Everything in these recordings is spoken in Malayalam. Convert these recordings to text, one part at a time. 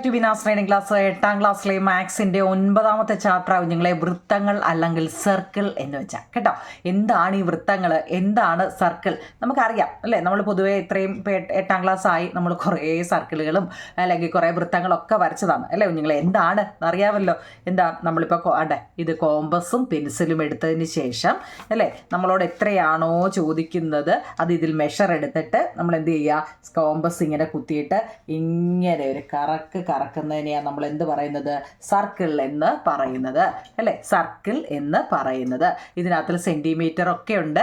ടു ബിനാസ് ട്രെയിനിങ് ക്ലാസ് 8ാം ക്ലാസ്സിലെ മാത്സിൻ്റെ 9ാമത്തെ ചാപ്റ്റർ കുഞ്ഞുങ്ങളെ വൃത്തങ്ങൾ അല്ലെങ്കിൽ സർക്കിൾ എന്ന് വെച്ചാൽ കേട്ടോ. എന്താണ് ഈ വൃത്തങ്ങൾ, എന്താണ് സർക്കിൾ നമുക്കറിയാം അല്ലേ. നമ്മൾ പൊതുവേ ഇത്രയും 8ാം ക്ലാസ് ആയി നമ്മൾ കുറേ സർക്കിളുകളും അല്ലെങ്കിൽ കുറേ വൃത്തങ്ങളൊക്കെ വരച്ചതാണ് അല്ലേ കുഞ്ഞുങ്ങളെ. എന്താണ് അറിയാമല്ലോ. എന്താ നമ്മളിപ്പോൾ ഇത് കോമ്പസും പെൻസിലും എടുത്തതിന് ശേഷം അല്ലേ നമ്മളോട് എത്രയാണോ ചോദിക്കുന്നത് അത് ഇതിൽ മെഷർ എടുത്തിട്ട് നമ്മൾ എന്ത് ചെയ്യുക, കോമ്പസ് ഇങ്ങനെ കുത്തിയിട്ട് ഇങ്ങനെ ഒരു കറക്കുന്നതിനെയാണ് നമ്മൾ എന്ത് പറയുന്നത്, സർക്കിൾ എന്ന് പറയുന്നത് അല്ലേ. സർക്കിൾ എന്ന് പറയുന്നത് ഇതിനകത്തിൽ സെൻറ്റിമീറ്റർ ഒക്കെ ഉണ്ട്,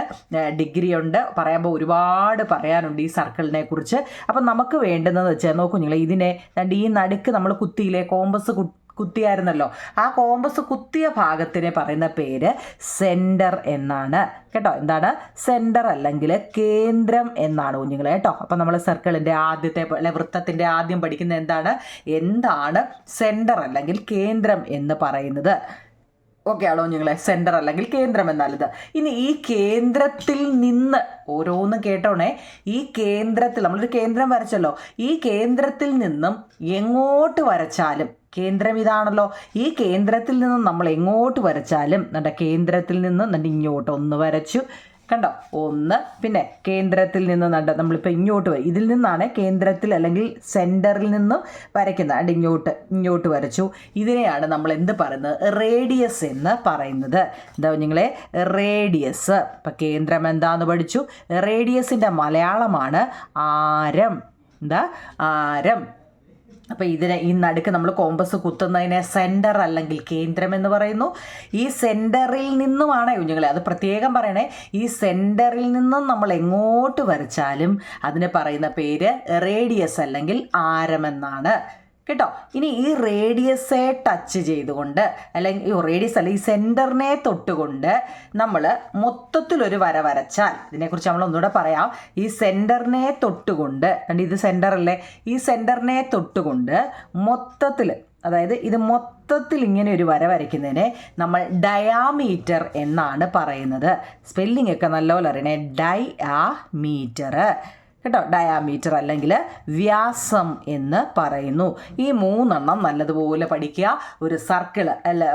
ഡിഗ്രി ഉണ്ട്, പറയുമ്പോൾ ഒരുപാട് പറയാനുണ്ട് ഈ സർക്കിളിനെ കുറിച്ച്. അപ്പം നമുക്ക് വേണ്ടുന്നതെന്ന് വെച്ചാൽ നോക്കൂ നിങ്ങൾ, ഇതിനെ ഈ നടുക്ക് നമ്മൾ കുത്തിയില്ലേ, കോമ്പസ് കുത്തിയായിരുന്നല്ലോ, ആ കോമ്പസ് കുത്തിയ ഭാഗത്തിനെ പറയുന്ന പേര് സെൻറ്റർ എന്നാണ് കേട്ടോ. എന്താണ് സെൻറ്റർ അല്ലെങ്കിൽ കേന്ദ്രം എന്നാണ് കുഞ്ഞുങ്ങളെ കേട്ടോ. അപ്പം നമ്മൾ സർക്കിളിൻ്റെ ആദ്യത്തെ വൃത്തത്തിൻ്റെ ആദ്യം പഠിക്കുന്ന എന്താണ് സെൻറ്റർ അല്ലെങ്കിൽ കേന്ദ്രം എന്ന് പറയുന്നത്. ഓക്കെ ആണോ കുഞ്ഞുങ്ങളെ, സെൻറ്റർ അല്ലെങ്കിൽ കേന്ദ്രം എന്നാലിത്. ഇനി ഈ കേന്ദ്രത്തിൽ നിന്ന് ഓരോന്ന് കേട്ടോണേ, ഈ കേന്ദ്രത്തിൽ നമ്മളൊരു കേന്ദ്രം വരച്ചല്ലോ, ഈ കേന്ദ്രത്തിൽ നിന്നും എങ്ങോട്ട് വരച്ചാലും, കേന്ദ്രം ഇതാണല്ലോ, ഈ കേന്ദ്രത്തിൽ നിന്നും നമ്മൾ എങ്ങോട്ട് വരച്ചാലും കേന്ദ്രത്തിൽ നിന്ന് ഇങ്ങോട്ട് ഒന്ന് വരച്ചു കണ്ടോ, ഒന്ന്, പിന്നെ കേന്ദ്രത്തിൽ നിന്ന് നമ്മളിപ്പോൾ ഇങ്ങോട്ട് ഇതിൽ നിന്നാണ് കേന്ദ്രത്തിൽ അല്ലെങ്കിൽ സെൻറ്ററിൽ നിന്നും വരയ്ക്കുന്നത്. ഇങ്ങോട്ട് വരച്ചു. ഇതിനെയാണ് നമ്മൾ എന്ത് പറയുന്നത്, റേഡിയസ് എന്ന് പറയുന്നത്. എന്താ നിങ്ങളെ റേഡിയസ്. ഇപ്പം കേന്ദ്രം എന്താന്ന് പഠിച്ചു, റേഡിയസിൻ്റെ മലയാളമാണ് ആരം. ആരം. അപ്പോൾ ഈ നടുക്ക് നമ്മൾ കോമ്പസ് കുത്തുന്നതിനെ സെൻറ്റർ അല്ലെങ്കിൽ കേന്ദ്രം എന്ന് പറയുന്നു. ഈ സെൻറ്ററിൽ നിന്നുമാണ് കുഞ്ഞുങ്ങളെ, അത് പ്രത്യേകം പറയണേ, ഈ സെൻറ്ററിൽ നിന്നും നമ്മൾ എങ്ങോട്ട് വരച്ചാലും അതിന് പറയുന്ന പേര് റേഡിയസ് അല്ലെങ്കിൽ ആരമെന്നാണ് കേട്ടോ. ഇനി ഈ റേഡിയസെ ടച്ച് ചെയ്തുകൊണ്ട് അല്ലെങ്കിൽ റേഡിയസ് അല്ല, ഈ സെൻറ്ററിനെ തൊട്ടുകൊണ്ട് നമ്മൾ മൊത്തത്തിലൊരു വര വരച്ചാൽ, ഇതിനെക്കുറിച്ച് നമ്മൾ ഒന്നുകൂടെ പറയാം. ഈ സെൻറ്ററിനെ തൊട്ടുകൊണ്ട്, ഇത് സെൻറ്റർ അല്ലേ, ഈ സെൻറ്ററിനെ തൊട്ടുകൊണ്ട് മൊത്തത്തിൽ, അതായത് ഇത് മൊത്തത്തിൽ ഇങ്ങനെ ഒരു വര വരയ്ക്കുന്നതിനെ നമ്മൾ ഡയാമീറ്റർ എന്നാണ് പറയുന്നത്. സ്പെല്ലിംഗ് ഒക്കെ നല്ലപോലെ അറിയണേ, ഡയാമീറ്റർ കേട്ടോ. ഡയാമീറ്റർ അല്ലെങ്കിൽ വ്യാസം എന്ന് പറയുന്നു. ഈ 3 നല്ലതുപോലെ പഠിക്കുക. ഒരു സർക്കിൾ അല്ല,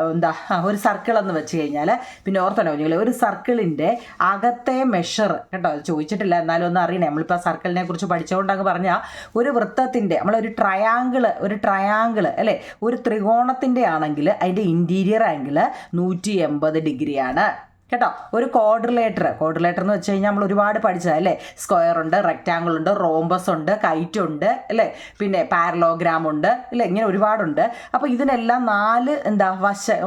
ഒരു സർക്കിൾ എന്ന് വെച്ച് കഴിഞ്ഞാൽ പിന്നെ ഓർത്തല്ലോ കുഞ്ഞുങ്ങളെ, ഒരു സർക്കിളിൻ്റെ അകത്തെ മെഷർ കേട്ടോ, ചോദിച്ചിട്ടില്ല എന്നാലും ഒന്ന് അറിയണേ. നമ്മളിപ്പോൾ സർക്കിളിനെ കുറിച്ച് പഠിച്ചുകൊണ്ടങ്ങ് പറഞ്ഞാൽ, ഒരു വൃത്തത്തിൻ്റെ നമ്മളൊരു ട്രയാങ്കിൾ അല്ലേ, ഒരു ത്രികോണത്തിൻ്റെ ആണെങ്കിൽ അതിൻ്റെ ഇൻറ്റീരിയർ ആംഗിൾ 180 ഡിഗ്രിയാണ് കേട്ടോ. ഒരു ക്വാഡ്രിലേറ്റർ എന്ന് വെച്ച് കഴിഞ്ഞാൽ നമ്മൾ ഒരുപാട് പഠിച്ചതല്ലേ, സ്ക്വയർ ഉണ്ട്, റെക്റ്റാങ്കിൾ ഉണ്ട്, റോംബസ് ഉണ്ട്, കൈറ്റ് ഉണ്ട് അല്ലേ, പിന്നെ പാരലോഗ്രാം ഉണ്ട് അല്ലേ, ഇങ്ങനെ ഒരുപാടുണ്ട്. അപ്പോൾ ഇതിനെല്ലാം 4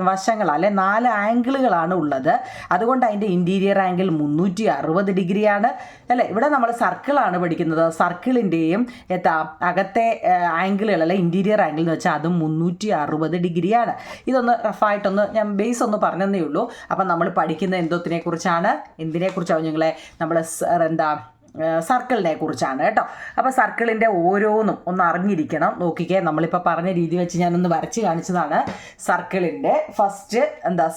വശങ്ങളാണ് അല്ലെ, 4 ആംഗിളുകളാണ് ഉള്ളത്. അതുകൊണ്ട് അതിൻ്റെ ഇൻറ്റീരിയർ ആംഗിൾ 360 ഡിഗ്രിയാണ് അല്ലേ. ഇവിടെ നമ്മൾ സർക്കിളാണ് പഠിക്കുന്നത്. സർക്കിളിൻ്റെയും അകത്തെ ആംഗിളുകൾ അല്ലെ, ഇൻറ്റീരിയർ ആംഗിൾ എന്ന് വെച്ചാൽ അതും 360 ഡിഗ്രിയാണ്. ഇതൊന്ന് റഫായിട്ടൊന്ന് ഞാൻ ബേസ് ഒന്ന് പറഞ്ഞതേ ഉള്ളൂ. അപ്പം നമ്മൾ പഠിക്കുന്ന എന്തിനെ കുറിച്ചാണ് കുഞ്ഞുങ്ങളെ, നമ്മൾ സർക്കിളിനെ കുറിച്ചാണ് കേട്ടോ. അപ്പോൾ സർക്കിളിൻ്റെ ഓരോന്നും ഒന്ന് അറിഞ്ഞിരിക്കണം. നോക്കിക്കേ, നമ്മളിപ്പോൾ പറഞ്ഞ രീതി വെച്ച് ഞാനൊന്ന് വരച്ച് കാണിച്ചതാണ്. സർക്കിളിൻ്റെ ഫസ്റ്റ്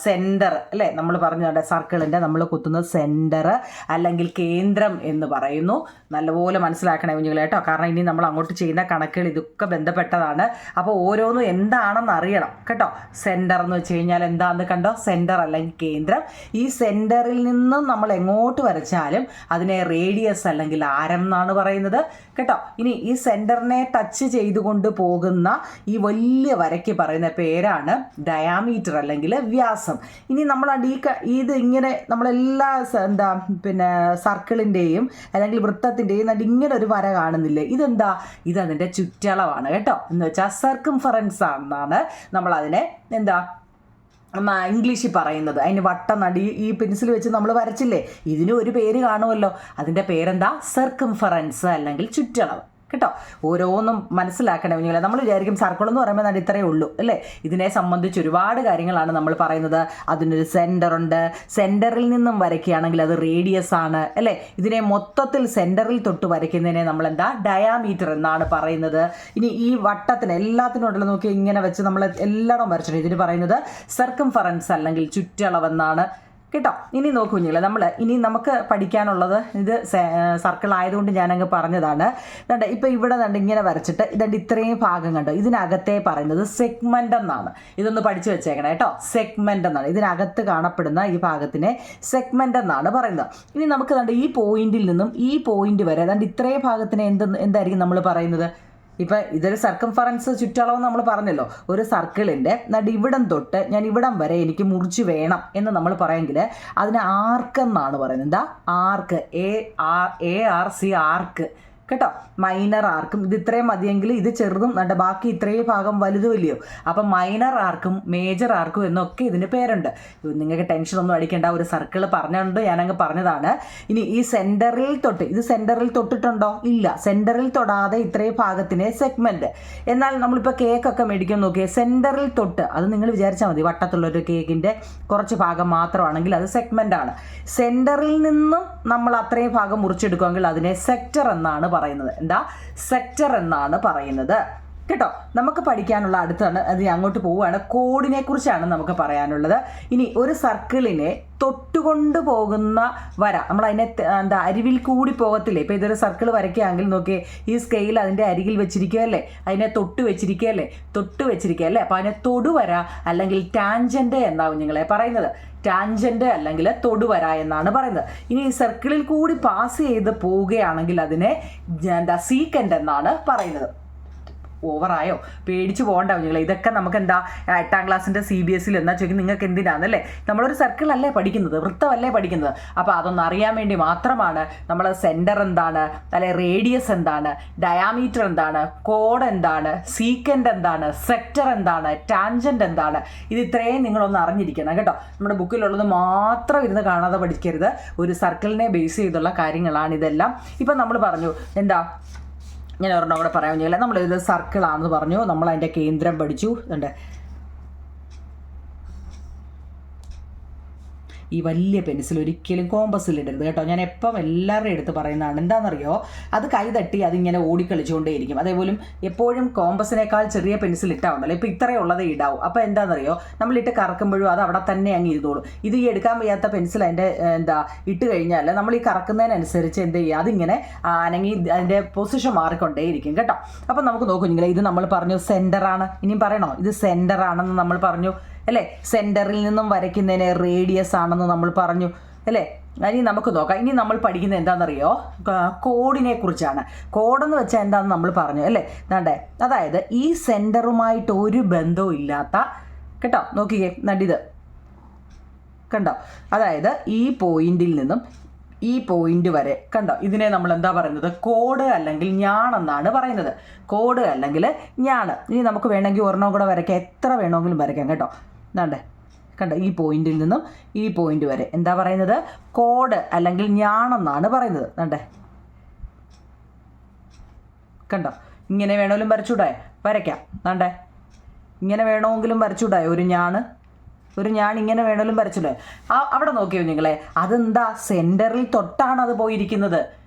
സെൻറ്റർ അല്ലേ, നമ്മൾ പറഞ്ഞ സർക്കിളിൻ്റെ നമ്മൾ കുത്തുന്നത് സെൻറ്റർ അല്ലെങ്കിൽ കേന്ദ്രം എന്ന് പറയുന്നു. നല്ലപോലെ മനസ്സിലാക്കണേ കുഞ്ഞുങ്ങളെ കേട്ടോ, കാരണം ഇനി നമ്മൾ അങ്ങോട്ട് ചെയ്യുന്ന കണക്കുകൾ ഇതൊക്കെ ബന്ധപ്പെട്ടതാണ്. അപ്പോൾ ഓരോന്നും എന്താണെന്ന് അറിയണം കേട്ടോ. സെൻറ്റർ എന്ന് വെച്ച് കഴിഞ്ഞാൽ എന്താണെന്ന് കണ്ടോ, സെൻറ്റർ അല്ലെങ്കിൽ കേന്ദ്രം. ഈ സെൻറ്ററിൽ നിന്നും നമ്മൾ എങ്ങോട്ട് വരച്ചാലും അതിനെ റേഡിയസ് അല്ലെങ്കിൽ ആരം എന്നാണ് പറയുന്നത് കേട്ടോ. ഇനി ഈ സെൻറ്ററിനെ ടച്ച് ചെയ്തുകൊണ്ട് പോകുന്ന ഈ വലിയ വരയ്ക്ക് പറയുന്ന പേരാണ് ഡയാമീറ്റർ അല്ലെങ്കിൽ വ്യാസം. ഇനി നമ്മൾ ഇത് ഇങ്ങനെ നമ്മളെല്ലാ പിന്നെ സർക്കിളിൻ്റെയും അല്ലെങ്കിൽ വൃത്തത്തിൻ്റെയും ഇങ്ങനെ ഒരു വര കാണുന്നില്ലേ, ഇതതിൻ്റെ ചുറ്റളവാണ് കേട്ടോ. എന്ന് വെച്ചാൽ സർക്കംഫറൻസ് ആണെന്നാണ് നമ്മളതിനെ ഇംഗ്ലീഷിൽ പറയുന്നത്. അതിന് വട്ടം ഈ പെൻസിൽ വെച്ച് നമ്മൾ വരച്ചില്ലേ, ഇതിന് ഒരു പേര് കാണുമല്ലോ, അതിൻ്റെ പേരെന്താ, സർക്കംഫറൻസ് അല്ലെങ്കിൽ ചുറ്റളവ് കേട്ടോ. ഓരോന്നും മനസ്സിലാക്കണം കുഞ്ഞുങ്ങളെ. നമ്മൾ വിചാരിക്കും സർക്കിൾ എന്ന് പറയുമ്പോൾ ഇത്രയേ ഉള്ളൂ അല്ലേ. ഇതിനെ സംബന്ധിച്ച് ഒരുപാട് കാര്യങ്ങളാണ് നമ്മൾ പറയുന്നത്. അതിനൊരു സെൻറ്റർ ഉണ്ട്, സെൻറ്ററിൽ നിന്നും വരയ്ക്കുകയാണെങ്കിൽ അത് റേഡിയസ് ആണ് അല്ലേ. ഇതിനെ മൊത്തത്തിൽ സെൻറ്ററിൽ തൊട്ട് വരയ്ക്കുന്നതിനെ നമ്മൾ ഡയാമീറ്റർ എന്നാണ് പറയുന്നത്. ഇനി ഈ വട്ടത്തിന് എല്ലാത്തിനും ഉണ്ടല്ലോ നോക്കി ഇങ്ങനെ വെച്ച് നമ്മൾ എല്ലായിടവും വരച്ചിട്ടുണ്ട്. ഇതിന് പറയുന്നത് സർക്കംഫറൻസ് അല്ലെങ്കിൽ ചുറ്റളവെന്നാണ് കേട്ടോ. ഇനി നോക്കൂ കുഞ്ഞുങ്ങളെ, നമുക്ക് പഠിക്കാനുള്ളത് ഇത് സർക്കിൾ ആയതുകൊണ്ട് ഞാനങ്ങ് പറഞ്ഞതാണ്. ഇതുണ്ട്, ഇപ്പോൾ ഇവിടെ കണ്ട് ഇങ്ങനെ വരച്ചിട്ട് ഇതുണ്ട് ഇത്രയും ഭാഗം കണ്ടോ, ഇതിനകത്തെ പറയുന്നത് സെഗ്മെൻ്റ് എന്നാണ്. ഇതൊന്ന് പഠിച്ചു വെച്ചേക്കണം കേട്ടോ. സെഗ്മെൻ്റ് എന്നാണ് ഇതിനകത്ത് കാണപ്പെടുന്ന ഈ ഭാഗത്തിനെ സെഗ്മെൻ്റ് എന്നാണ് പറയുന്നത്. ഇനി നമുക്ക് കണ്ട് ഈ പോയിന്റിൽ നിന്നും ഈ പോയിന്റ് വരെ കണ്ട് ഇത്രയും ഭാഗത്തിനെ എന്തായിരിക്കും നമ്മൾ പറയുന്നത്? ഇപ്പം ഇതൊരു സർക്കംഫറൻസ് ചുറ്റളവ് നമ്മൾ പറഞ്ഞല്ലോ. ഒരു സർക്കിളിൻ്റെ ഇവിടം തൊട്ട് ഞാൻ ഇവിടം വരെ എനിക്ക് മുറിച്ച് വേണം എന്ന് നമ്മൾ പറയുമെങ്കിൽ അതിന് ആർക്ക് എന്നാണ് പറയുന്നത്. എന്താ? ആർക്ക്. ARC ആർക്ക് കേട്ടോ. മൈനർ ആർക്കും ഇത് ഇത്രയും മതിയെങ്കിൽ ഇത് ചെറുതും ബാക്കി ഇത്രയും ഭാഗം വലുതുമില്ലയോ. അപ്പം മൈനർ ആർക്കും മേജർ ആർക്കും എന്നൊക്കെ ഇതിന് പേരുണ്ട്. നിങ്ങൾക്ക് ടെൻഷനൊന്നും അടിക്കേണ്ട, ഒരു സർക്കിൾ പറഞ്ഞുകൊണ്ട് ഞാനങ്ങ് പറഞ്ഞതാണ്. ഇനി ഈ സെൻറ്ററിൽ തൊട്ട് ഇത് സെൻറ്ററിൽ തൊട്ടിട്ടുണ്ടോ? ഇല്ല. സെൻറ്ററിൽ തൊടാതെ ഇത്രയും ഭാഗത്തിനെ സെഗ്മെൻറ്റ്. എന്നാൽ നമ്മളിപ്പോൾ കേക്കൊക്കെ മേടിക്കാൻ നോക്കിയാൽ സെൻറ്ററിൽ തൊട്ട്, അത് നിങ്ങൾ വിചാരിച്ചാൽ മതി, വട്ടത്തുള്ളൊരു കേക്കിൻ്റെ കുറച്ച് ഭാഗം മാത്രമാണെങ്കിൽ അത് സെഗ്മെൻ്റ് ആണ്. സെൻറ്ററിൽ നിന്നും നമ്മൾ അത്രയും ഭാഗം മുറിച്ചെടുക്കുമെങ്കിൽ അതിനെ സെക്ടർ എന്നാണ് പറയുന്നത്. എന്താ? സെക്ടർ എന്നാണ് പറയുന്നത് കേട്ടോ. നമുക്ക് പഠിക്കാനുള്ള അടുത്താണ്, അത് അങ്ങോട്ട് പോവുകയാണ്. കോഡിനെ കുറിച്ചാണ് നമുക്ക് പറയാനുള്ളത്. ഇനി ഒരു സർക്കിളിനെ തൊട്ടുകൊണ്ട് പോകുന്ന വര, നമ്മൾ അതിനെ അരിവിൽ കൂടി പോകത്തില്ലേ. ഇപ്പോൾ ഇതൊരു സർക്കിൾ വരയ്ക്കുകയാണെങ്കിൽ നോക്കിയേ, ഈ സ്കെയിൽ അതിൻ്റെ അരികിൽ വെച്ചിരിക്കുകയല്ലേ, അതിനെ തൊട്ട് വെച്ചിരിക്കുകയല്ലേ. അപ്പോൾ അതിനെ തൊടുവര അല്ലെങ്കിൽ ടാൻജൻ്റ് എന്നാവും നിങ്ങളെ പറയുന്നത്. ടാൻജൻ്റ് അല്ലെങ്കിൽ തൊടുവര എന്നാണ് പറയുന്നത്. ഇനി ഈ സർക്കിളിൽ കൂടി പാസ് ചെയ്ത് പോവുകയാണെങ്കിൽ അതിനെ സീക്കൻ്റ് എന്നാണ് പറയുന്നത്. ഓവറായോ? പേടിച്ച് പോകണ്ട നിങ്ങൾ. ഇതൊക്കെ നമുക്ക് എന്താ 8ാം ക്ലാസ്സിൻ്റെ CBSE എന്നാ ചോദിക്കും, നിങ്ങൾക്ക് എന്തിനാണെന്നല്ലേ? നമ്മളൊരു സർക്കിളല്ലേ പഠിക്കുന്നത്, വൃത്തമല്ലേ പഠിക്കുന്നത്. അപ്പോൾ അതൊന്ന് അറിയാൻ വേണ്ടി മാത്രമാണ് നമ്മൾ സെൻറ്റർ എന്താണ്, അല്ലെങ്കിൽ റേഡിയസ് എന്താണ്, ഡയാമീറ്റർ എന്താണ്, കോഡ് എന്താണ്, സീക്കൻ്റ് എന്താണ്, സെക്ടർ എന്താണ്, ടാൻജൻ്റ് എന്താണ്, ഇത് ഇത്രയും നിങ്ങളൊന്ന് അറിഞ്ഞിരിക്കണം കേട്ടോ. നമ്മുടെ ബുക്കിലുള്ളത് മാത്രം ഇരുന്ന് കാണാതെ പഠിക്കരുത്. ഒരു സർക്കിളിനെ ബേസ് ചെയ്തുള്ള കാര്യങ്ങളാണ് ഇതെല്ലാം. ഇപ്പം നമ്മൾ പറഞ്ഞു എന്താ, ഞാൻ ഒരെണ്ണം കൂടെ പറയാൻ ചെയ്യില്ല. നമ്മളിത് സർക്കിളാണെന്ന് പറഞ്ഞു, നമ്മൾ അതിൻ്റെ കേന്ദ്രം പഠിച്ചു. ഉണ്ട് ഈ വലിയ പെൻസിൽ ഒരിക്കലും കോമ്പസിൽ ഇടരുത് കേട്ടോ. ഞാൻ എപ്പം എല്ലാവരുടെയും എടുത്ത് പറയുന്നതാണ്. എന്താണെന്നറിയോ, അത് കൈതട്ടി അതിങ്ങനെ ഓടിക്കളിച്ചുകൊണ്ടേയിരിക്കും. അതേപോലും എപ്പോഴും കോമ്പസിനേക്കാൾ ചെറിയ പെൻസിൽ ഇട്ടാൽ ഉണ്ടല്ലോ, ഇപ്പോൾ ഇത്രയേ ഉള്ളതേ ഇടാവും. അപ്പോൾ എന്താണെന്നറിയോ, നമ്മളിട്ട് കറക്കുമ്പോഴും അത് അവിടെ തന്നെ അങ്ങ് ഇരുന്നോളും. ഇത് ഈ എടുക്കാൻ വയ്യാത്ത പെൻസിൽ അതിൻ്റെ ഇട്ട് കഴിഞ്ഞാൽ നമ്മൾ ഈ കറക്കുന്നതിനനുസരിച്ച് എന്ത് ചെയ്യുക, അതിങ്ങനെ അനങ്ങി അതിൻ്റെ പൊസിഷൻ മാറിക്കൊണ്ടേയിരിക്കും കേട്ടോ. അപ്പം നമുക്ക് നോക്കൂ നിങ്ങളെ, ഇത് നമ്മൾ പറഞ്ഞു സെൻറ്ററാണ്. ഇനിയും പറയണോ, ഇത് സെൻറ്ററാണെന്ന് നമ്മൾ പറഞ്ഞു അല്ലേ. സെൻറ്ററിൽ നിന്നും വരയ്ക്കുന്നതിന് റേഡിയസ് ആണെന്ന് നമ്മൾ പറഞ്ഞു അല്ലേ. ഇനി നമുക്ക് നോക്കാം. ഇനി നമ്മൾ പഠിക്കുന്നത് എന്താണെന്നറിയോ, കോഡിനെ കുറിച്ചാണ്. കോഡെന്ന് വെച്ചാൽ എന്താണെന്ന് നമ്മൾ പറഞ്ഞു അല്ലേ. അതായത് ഈ സെൻറ്ററുമായിട്ട് ഒരു ബന്ധവും ഇല്ലാത്ത കേട്ടോ. നോക്കിക്കേ, ഇത് കണ്ടോ, അതായത് ഈ പോയിന്റിൽ നിന്നും ഈ പോയിന്റ് വരെ കണ്ടോ, ഇതിനെ നമ്മൾ എന്താ പറയുന്നത്, കോഡ് അല്ലെങ്കിൽ ഞാണെന്നാണ് പറയുന്നത്. കോഡ് അല്ലെങ്കിൽ ഞാണ്. ഇനി നമുക്ക് വേണമെങ്കിൽ ഒരെണ്ണം കൂടെ വരയ്ക്കാം, എത്ര വേണമെങ്കിലും വരയ്ക്കാം കേട്ടോ. കണ്ടോ, ഈ പോയിന്റിൽ നിന്നും ഈ പോയിന്റ് വരെ എന്താ പറയുന്നത്, കോഡ് അല്ലെങ്കിൽ ഞാണെന്നാണ് പറയുന്നത്. കണ്ടോ, ഇങ്ങനെ വേണമെങ്കിലും വരച്ചുകൂടായോ? വരയ്ക്കാം. ഇങ്ങനെ വേണമെങ്കിലും വരച്ചുകൂടായോ? ഒരു ഞാൻ ഇങ്ങനെ വേണമെങ്കിലും വരച്ചില്ലേ. അവിടെ നോക്കിയോ നിങ്ങളെ, അതെന്താ സെൻറ്ററിൽ തൊട്ടാണ് അത് പോയിരിക്കുന്നത്.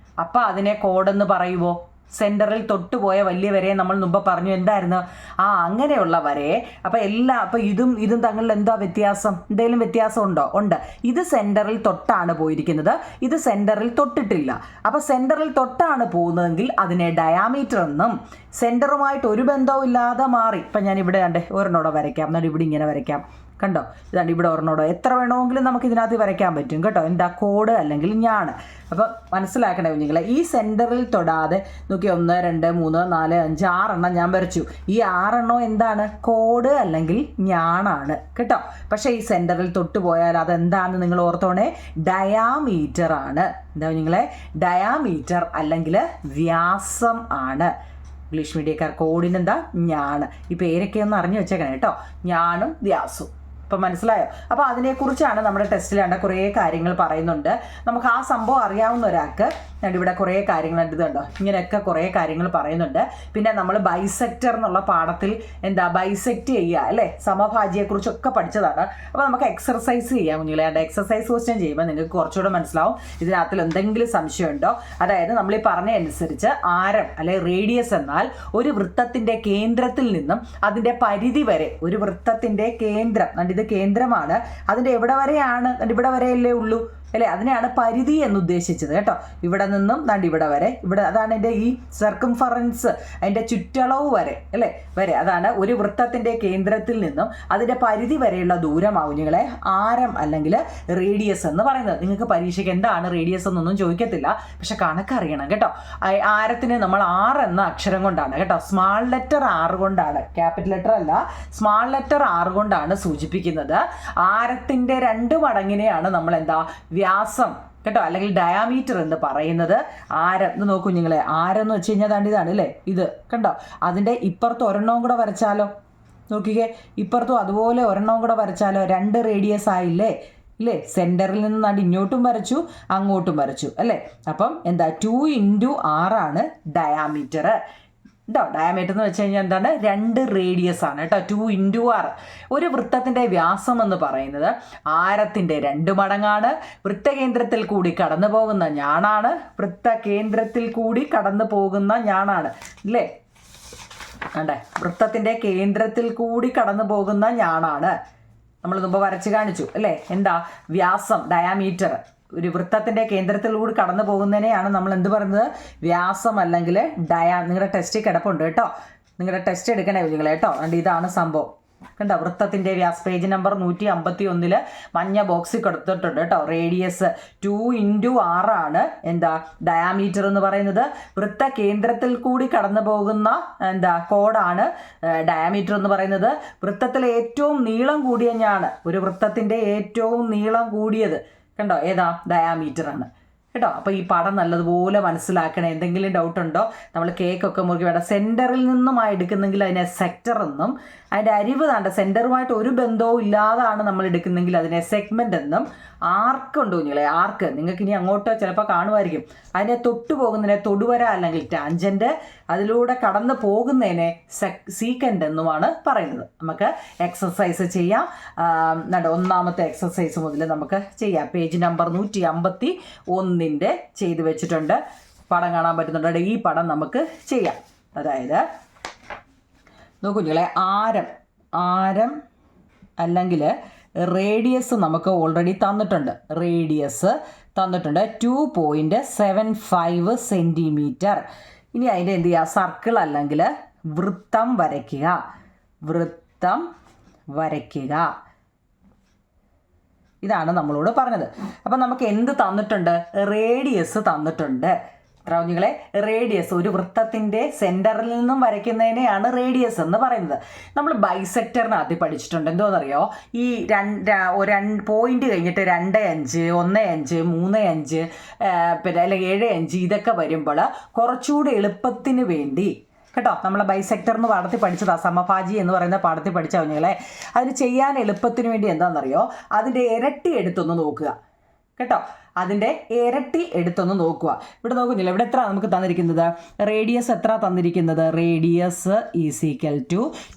അപ്പം അതിനെ കോഡെന്ന് പറയുമോ? സെൻറ്ററിൽ തൊട്ടുപോയ വലിയ വരയെ നമ്മൾ മുമ്പ് പറഞ്ഞു എന്തായിരുന്നു, അങ്ങനെയുള്ള വരയെ. അപ്പം ഇതും തങ്ങളിൽ എന്താ വ്യത്യാസം? എന്തെങ്കിലും വ്യത്യാസം ഉണ്ടോ? ഉണ്ട്. ഇത് സെൻറ്ററിൽ തൊട്ടാണ് പോയിരിക്കുന്നത്, ഇത് സെൻറ്ററിൽ തൊട്ടിട്ടില്ല. അപ്പം സെൻറ്ററിൽ തൊട്ടാണ് പോകുന്നതെങ്കിൽ അതിനെ ഡയാമീറ്റർ എന്നും, സെൻറ്ററുമായിട്ട് ഒരു ബന്ധവും ഇല്ലാതെ മാറി. ഇപ്പം ഞാൻ ഇവിടെ ഒരെണ്ണോടെ വരയ്ക്കാം. എന്നാൽ ഇവിടെ ഇങ്ങനെ വരയ്ക്കാം. കണ്ടോ, ഇതാണ് ഇവിടെ ഒരെണ്ണോടോ. എത്ര വേണമെങ്കിലും നമുക്ക് ഇതിനകത്ത് വരയ്ക്കാൻ പറ്റും കേട്ടോ. എന്താ, കോഡ് അല്ലെങ്കിൽ ഞാൻ. അപ്പം മനസ്സിലാക്കണേ കുഞ്ഞുങ്ങളെ, ഈ സെൻറ്ററിൽ തൊടാതെ നോക്കി 1 2 3 4 5 6 എണ്ണം ഞാൻ വരച്ചു. ഈ 6 എണ്ണം എന്താണ്, കോഡ് അല്ലെങ്കിൽ ഞാനാണ് കേട്ടോ. പക്ഷേ ഈ സെൻറ്ററിൽ തൊട്ട് പോയാൽ അതെന്താണെന്ന് നിങ്ങൾ ഓർത്തോണേ, ഡയാമീറ്റർ ആണ്. എന്താ കുഞ്ഞുങ്ങളെ, ഡയാമീറ്റർ അല്ലെങ്കിൽ വ്യാസം ആണ്. ഇംഗ്ലീഷ് മീഡിയക്കാർ കോഡിനെന്താ, ഞാൻ. ഈ പേരൊക്കെ ഒന്ന് അറിഞ്ഞു വെച്ചേക്കണേ കേട്ടോ, ഞാനും വ്യാസും. ഇപ്പം മനസ്സിലായോ? അപ്പോൾ അതിനെക്കുറിച്ചാണ് നമ്മുടെ ടെസ്റ്റിൽ കുറേ കാര്യങ്ങൾ പറയുന്നുണ്ട്. നമുക്ക് ആ സംഭവം അറിയാവുന്ന ഒരാൾക്ക് ഇവിടെ കുറേ കാര്യങ്ങളുണ്ട്, ഇതുണ്ടോ ഇങ്ങനെയൊക്കെ കുറേ കാര്യങ്ങൾ പറയുന്നുണ്ട്. പിന്നെ നമ്മൾ ബൈസെക്ടർ എന്നുള്ള പാഠത്തിൽ എന്താ ബൈസെക്റ്റ് ചെയ്യുക അല്ലേ, സമഭാജിയെക്കുറിച്ചൊക്കെ പഠിച്ചതാണ്. അപ്പോൾ നമുക്ക് എക്സർസൈസ് ചെയ്യാം കുഞ്ഞുങ്ങളെ. എക്സർസൈസ് ക്വസ്റ്റ്യൻ ചെയ്യുമ്പോൾ നിങ്ങൾക്ക് കുറച്ചുകൂടെ മനസ്സിലാവും ഇതിനകത്തിൽ എന്തെങ്കിലും സംശയമുണ്ടോ. അതായത് നമ്മൾ ഈ പറഞ്ഞ അനുസരിച്ച് ആരം അല്ലെ റേഡിയസ് എന്നാൽ ഒരു വൃത്തത്തിൻ്റെ കേന്ദ്രത്തിൽ നിന്നും അതിൻ്റെ പരിധി വരെ, ഒരു വൃത്തത്തിൻ്റെ കേന്ദ്രം, ഇത് കേന്ദ്രമാണ്, അതിൻ്റെ എവിടെ വരെയാണ്, ഇവിടെ വരെയല്ലേ ഉള്ളൂ അല്ലേ, അതിനെയാണ് പരിധി എന്ന് ഉദ്ദേശിച്ചത് കേട്ടോ. ഇവിടെ നിന്നും ഇവിടെ വരെ, ഇവിടെ അതാണ് എൻ്റെ ഈ സർക്കംഫറൻസ്, അതിൻ്റെ ചുറ്റളവ് വരെ അല്ലേ, വരെ, അതാണ് ഒരു വൃത്തത്തിൻ്റെ കേന്ദ്രത്തിൽ നിന്നും അതിൻ്റെ പരിധി വരെയുള്ള ദൂരമാവും നിങ്ങളെ ആരം അല്ലെങ്കിൽ റേഡിയസ് എന്ന് പറയുന്നത്. നിങ്ങൾക്ക് പരീക്ഷയ്ക്ക് എന്താണ് റേഡിയസ് എന്നൊന്നും ചോദിക്കത്തില്ല, പക്ഷെ കണക്കറിയണം കേട്ടോ. ആരത്തിന് നമ്മൾ ആർ എന്ന അക്ഷരം കൊണ്ടാണ് കേട്ടോ, സ്മാൾ ലെറ്റർ ആർ കൊണ്ടാണ്, ക്യാപിറ്റൽ ലെറ്റർ അല്ല, സ്മാൾ ലെറ്റർ ആർ കൊണ്ടാണ് സൂചിപ്പിക്കുന്നത്. ആരത്തിൻ്റെ 2 മടങ്ങിനെയാണ് നമ്മൾ എന്താ വ്യാസം കേട്ടോ, അല്ലെങ്കിൽ ഡയാമീറ്റർ എന്ന് പറയുന്നത്. ആരം എന്ന് നോക്കൂ നിങ്ങളെ, ആരം എന്ന് വെച്ച് കഴിഞ്ഞാൽ ഇതാണ് അല്ലേ, ഇത് കണ്ടോ. അതിൻ്റെ ഇപ്പുറത്ത് ഒരെണ്ണവും കൂടെ വരച്ചാലോ, നോക്കിക്കേ, ഇപ്പുറത്തും അതുപോലെ ഒരെണ്ണവും കൂടെ വരച്ചാലോ, 2 റേഡിയസ് ആയില്ലേ ഇല്ലേ. സെൻറ്ററിൽ നിന്ന് ഇങ്ങോട്ടും വരച്ചു അങ്ങോട്ടും വരച്ചു അല്ലേ. അപ്പം എന്താ 2 × 6 ആണ് ഡയാമീറ്റർ കേട്ടോ. ഡയമീറ്റർ എന്ന് വെച്ച് കഴിഞ്ഞാൽ എന്താണ്, 2 റേഡിയസ് ആണ് കേട്ടോ. 2 × 6. ഒരു വൃത്തത്തിൻ്റെ വ്യാസം എന്ന് പറയുന്നത് ആരത്തിൻ്റെ 2 മടങ്ങാണ്. വൃത്തകേന്ദ്രത്തിൽ കൂടി കടന്നു പോകുന്ന ഞാണാണ്, വൃത്തകേന്ദ്രത്തിൽ കൂടി കടന്നു പോകുന്ന ഞാണാണ് അല്ലേ. അതെ, വൃത്തത്തിൻ്റെ കേന്ദ്രത്തിൽ കൂടി കടന്നു പോകുന്ന ഞാണാണ്. നമ്മൾ മുമ്പ് വരച്ച് കാണിച്ചു അല്ലേ. എന്താ വ്യാസം, ഡയാമീറ്റർ. ഒരു വൃത്തത്തിൻ്റെ കേന്ദ്രത്തിലൂടെ കടന്നു പോകുന്നതിനെയാണ് നമ്മൾ എന്ത് പറയുന്നത്, വ്യാസം അല്ലെങ്കിൽ നിങ്ങളുടെ ടെസ്റ്റ് കിടപ്പുണ്ട് കേട്ടോ, നിങ്ങളുടെ ടെസ്റ്റ് എടുക്കണേ കുഞ്ഞുങ്ങളെ കേട്ടോ. അതുകൊണ്ട് ഇതാണ് സംഭവം കണ്ടോ. വൃത്തത്തിൻ്റെ വ്യാസം പേജ് നമ്പർ 151 മഞ്ഞ ബോക്സിൽ കൊടുത്തിട്ടുണ്ട് കേട്ടോ. റേഡിയസ് 2 × 6 ആണ് എന്താ ഡയാമീറ്റർ എന്ന് പറയുന്നത്. വൃത്ത കേന്ദ്രത്തിൽ കൂടി കടന്നു പോകുന്ന എന്താ കോഡാണ് ഡയാമീറ്റർ എന്ന് പറയുന്നത്. വൃത്തത്തിലെ ഏറ്റവും നീളം കൂടിയ ഞാണ്, ഒരു വൃത്തത്തിൻ്റെ ഏറ്റവും നീളം കൂടിയത് കണ്ടോ, ഏതാ ഡയാമീറ്റർ ആണ് കേട്ടോ. അപ്പോൾ ഈ പടം നല്ലതുപോലെ മനസ്സിലാക്കണേ. എന്തെങ്കിലും ഡൗട്ട് ഉണ്ടോ, നമ്മൾ കേക്കൊക്കെ മുറുകി വേണ്ട സെൻറ്ററിൽ നിന്നുമായി എടുക്കുന്നെങ്കിൽ അതിനെ സെക്ടർ എന്നും, അതിൻ്റെ അരിവ് താണ്ട സെൻറ്ററുമായിട്ട് ഒരു ബന്ധവും ഇല്ലാതാണ് നമ്മൾ എടുക്കുന്നെങ്കിൽ അതിനെ സെഗ്മെൻ്റ് എന്നും. ആർക്ക് ഉണ്ട് കുഞ്ഞുങ്ങളെ, ആർക്ക് നിങ്ങൾക്ക് ഇനി അങ്ങോട്ട് ചിലപ്പോൾ കാണുമായിരിക്കും. അതിനെ തൊട്ടു പോകുന്നതിനെ തൊടുവര അല്ലെങ്കിൽ ടാൻജൻറ്റ്, അതിലൂടെ കടന്നു പോകുന്നതിനെ സീക്കൻഡ് എന്നുമാണ് പറയുന്നത്. നമുക്ക് എക്സസൈസ് ചെയ്യാം. ഒന്നാമത്തെ എക്സസൈസ് മുതൽ നമുക്ക് ചെയ്യാം. പേജ് നമ്പർ 151 ചെയ്ത് വെച്ചിട്ടുണ്ട്. പടം കാണാൻ പറ്റുന്നുണ്ട്. ഈ പടം നമുക്ക് ചെയ്യാം. അതായത് നോക്കൂ നിങ്ങളെ, ആരം അല്ലെങ്കിൽ റേഡിയസ് നമുക്ക് ഓൾറെഡി തന്നിട്ടുണ്ട്. റേഡിയസ് തന്നിട്ടുണ്ട് 2.75 സെൻറ്റിമീറ്റർ. ഇനി അതിൻ്റെ എന്ത് ചെയ്യുക, സർക്കിൾ അല്ലെങ്കിൽ വൃത്തം വരയ്ക്കുക. ഇതാണ് നമ്മളോട് പറഞ്ഞത്. അപ്പം നമുക്ക് എന്ത് തന്നിട്ടുണ്ട്, റേഡിയസ് തന്നിട്ടുണ്ട്. കുഞ്ഞുങ്ങളെ, റേഡിയസ് ഒരു വൃത്തത്തിൻ്റെ സെൻറ്ററിൽ നിന്നും വരയ്ക്കുന്നതിനെയാണ് റേഡിയസ് എന്ന് പറയുന്നത്. നമ്മൾ ബൈസെക്ടറിനകത്ത് പഠിച്ചിട്ടുണ്ട്. എന്തോന്നറിയോ, ഈ പോയിന്റ് കഴിഞ്ഞിട്ട് 2.5, 1.5, 3.5 പിന്നെ അല്ലെങ്കിൽ 7.5 ഇതൊക്കെ വരുമ്പോൾ കുറച്ചുകൂടി എളുപ്പത്തിന് വേണ്ടി കേട്ടോ, നമ്മൾ ബൈസെക്ടർ എന്ന് പാഠത്തിൽ പഠിച്ചതാണ്, സമഭാജി എന്ന് പറയുന്ന പാഠത്തിൽ പഠിച്ച കുഞ്ഞുങ്ങളെ. അതിന് ചെയ്യാൻ എളുപ്പത്തിന് വേണ്ടി എന്താണെന്നറിയോ, അതിൻ്റെ ഇരട്ടി എടുത്തൊന്ന് നോക്കുക കേട്ടോ. അതിൻ്റെ ഇരട്ടി എടുത്തൊന്ന് നോക്കുക. ഇവിടെ നോക്കുന്നില്ല, ഇവിടെ എത്ര നമുക്ക് തന്നിരിക്കുന്നത്, റേഡിയസ് എത്ര തന്നിരിക്കുന്നത്, റേഡിയസ് =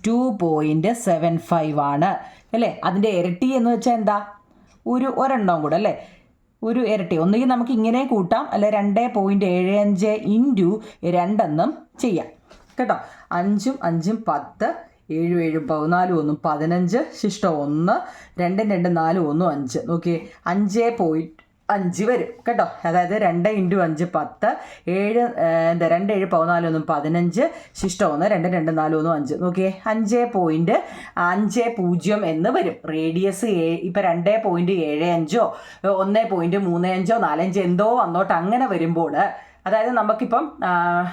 2.75 ആണ് അല്ലേ. അതിൻ്റെ ഇരട്ടി എന്ന് വെച്ചാൽ എന്താ, ഒരെണ്ണം കൂടെ അല്ലേ, ഒരു ഇരട്ടി. ഒന്നുകിൽ നമുക്ക് ഇങ്ങനെ കൂട്ടാം, അല്ലെ 2.75 × 2 എന്നും ചെയ്യാം കേട്ടോ. 5 × 5 = 10, 7 × 7 = 14, 1 = 15, ശിഷ്ടം 1, 2 × 2 = 4, 1 = 5. നോക്കിയേ, 5.5 വരും കേട്ടോ. അതായത് 2 × 5 = 10, 2 × 7 = 14, 1 = 15, ശിഷ്ടം 1, 2 × 2 = 4, 1 = 5. നോക്കിയേ, 5.50 എന്ന് വരും. റേഡിയസ് ഇപ്പം 2.75 1.35 45 എന്തോ വന്നോട്ട് അങ്ങനെ വരുമ്പോൾ, അതായത് നമുക്കിപ്പം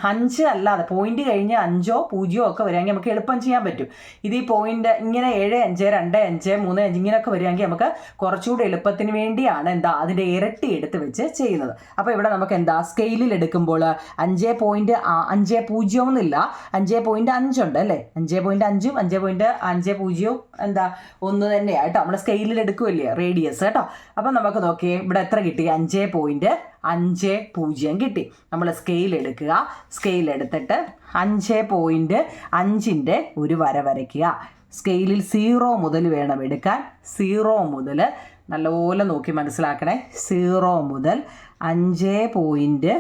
5 അല്ലാതെ പോയിന്റ് കഴിഞ്ഞ് 5 0 ഒക്കെ വരികയാണെങ്കിൽ നമുക്ക് എളുപ്പം ചെയ്യാൻ പറ്റും. ഇത് ഈ പോയിന്റ് ഇങ്ങനെ 7 5 2 5 3 5 ഇങ്ങനെയൊക്കെ വരികയാണെങ്കിൽ നമുക്ക് കുറച്ചുകൂടി എളുപ്പത്തിന് വേണ്ടിയാണ് എന്താ അതിൻ്റെ ഇരട്ടി എടുത്ത് വെച്ച് ചെയ്യുന്നത്. അപ്പോൾ ഇവിടെ നമുക്ക് എന്താ സ്കെയിലിൽ എടുക്കുമ്പോൾ 5.50 എന്നില്ല, 5.5 ഉണ്ട് അല്ലേ. 5.5 5.50 എന്താ ഒന്ന് തന്നെയാണ് കേട്ടോ. നമ്മൾ സ്കെയിലിൽ എടുക്കുമല്ലേ റേഡിയസ് കേട്ടോ. അപ്പം നമുക്ക് നോക്കിയേ, ഇവിടെ എത്ര കിട്ടി, 5.5 5.0 കിട്ടി. നമ്മൾ സ്കെയിൽ എടുക്കുക. സ്കെയിൽ എടുത്തിട്ട് 5.5 ഒരു വര വരയ്ക്കുക. സ്കെയിലിൽ 0 മുതൽ വേണം എടുക്കാൻ. 0 മുതൽ നല്ലപോലെ നോക്കി മനസ്സിലാക്കണേ. 0 മുതൽ 5.5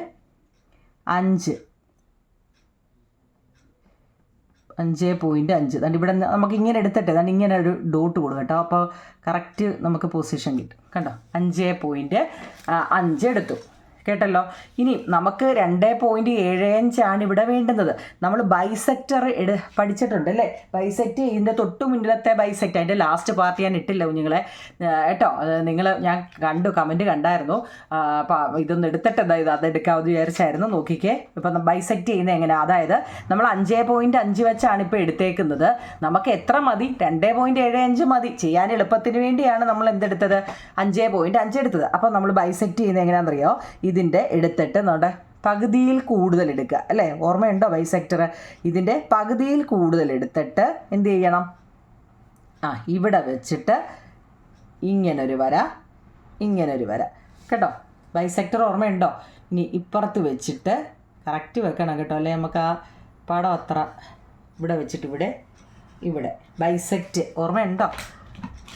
5.5 ദാണ്ട് ഇവിടെ നമുക്ക് ഇങ്ങനെ എടുത്തിട്ട് ദാണ്ട് ഇങ്ങനെ ഒരു ഡോട്ട് കൊടുക്കും കേട്ടോ. അപ്പോൾ കറക്റ്റ് നമുക്ക് പൊസിഷൻ കിട്ടും കണ്ടോ. 5.5 എടുത്തു കേട്ടല്ലോ. ഇനി നമുക്ക് 2.75 ആണ് ഇവിടെ വേണ്ടുന്നത്. നമ്മൾ ബൈസെക്ടർ പഠിച്ചിട്ടുണ്ട് അല്ലേ. ബൈസെക്റ്റ് ഇതിൻ്റെ തൊട്ട് മുന്നിലത്തെ ബൈസെക്റ്റ്, അതിൻ്റെ ലാസ്റ്റ് പാർട്ട് ഞാൻ ഇട്ടില്ല കുഞ്ഞുങ്ങളെ കേട്ടോ. ഞാൻ കമൻറ്റ് കണ്ടായിരുന്നു. അപ്പോൾ ഇതൊന്നും എടുത്തിട്ട് അതെടുക്കാമെന്ന് വിചാരിച്ചായിരുന്നു. നോക്കിക്കേ, ഇപ്പം ബൈസെക്റ്റ് ചെയ്യുന്നത് എങ്ങനെയാണ്. അതായത് നമ്മൾ 5.5 വെച്ചാണ് ഇപ്പോൾ എടുത്തേക്കുന്നത്. നമുക്ക് എത്ര മതി? 2.75 മതി. ചെയ്യാൻ എളുപ്പത്തിന് വേണ്ടിയാണ് നമ്മൾ എന്തെടുത്തത്? 5.5 എടുത്തത്. അപ്പോൾ നമ്മൾ ബൈസെക്റ്റ് ചെയ്യുന്നത് എങ്ങനെയാണെന്നറിയോ? ഇതിൻ്റെ എടുത്തിട്ട് നമ്മുടെ പകുതിയിൽ കൂടുതൽ എടുക്കുക അല്ലേ. ഓർമ്മയുണ്ടോ ബൈസെക്ടർ? ഇതിൻ്റെ പകുതിയിൽ കൂടുതൽ എടുത്തിട്ട് എന്ത് ചെയ്യണം? ഇവിടെ വെച്ചിട്ട് ഇങ്ങനൊരു വര കേട്ടോ. ബൈസെക്ടർ ഓർമ്മയുണ്ടോ? ഇനി ഇപ്പുറത്ത് വെച്ചിട്ട് കറക്റ്റ് വെക്കണം കേട്ടോ, അല്ലേ നമുക്ക് ആ പടം അത്ര. ഇവിടെ വെച്ചിട്ട് ഇവിടെ ബൈസെക്റ്റ് ഓർമ്മയുണ്ടോ?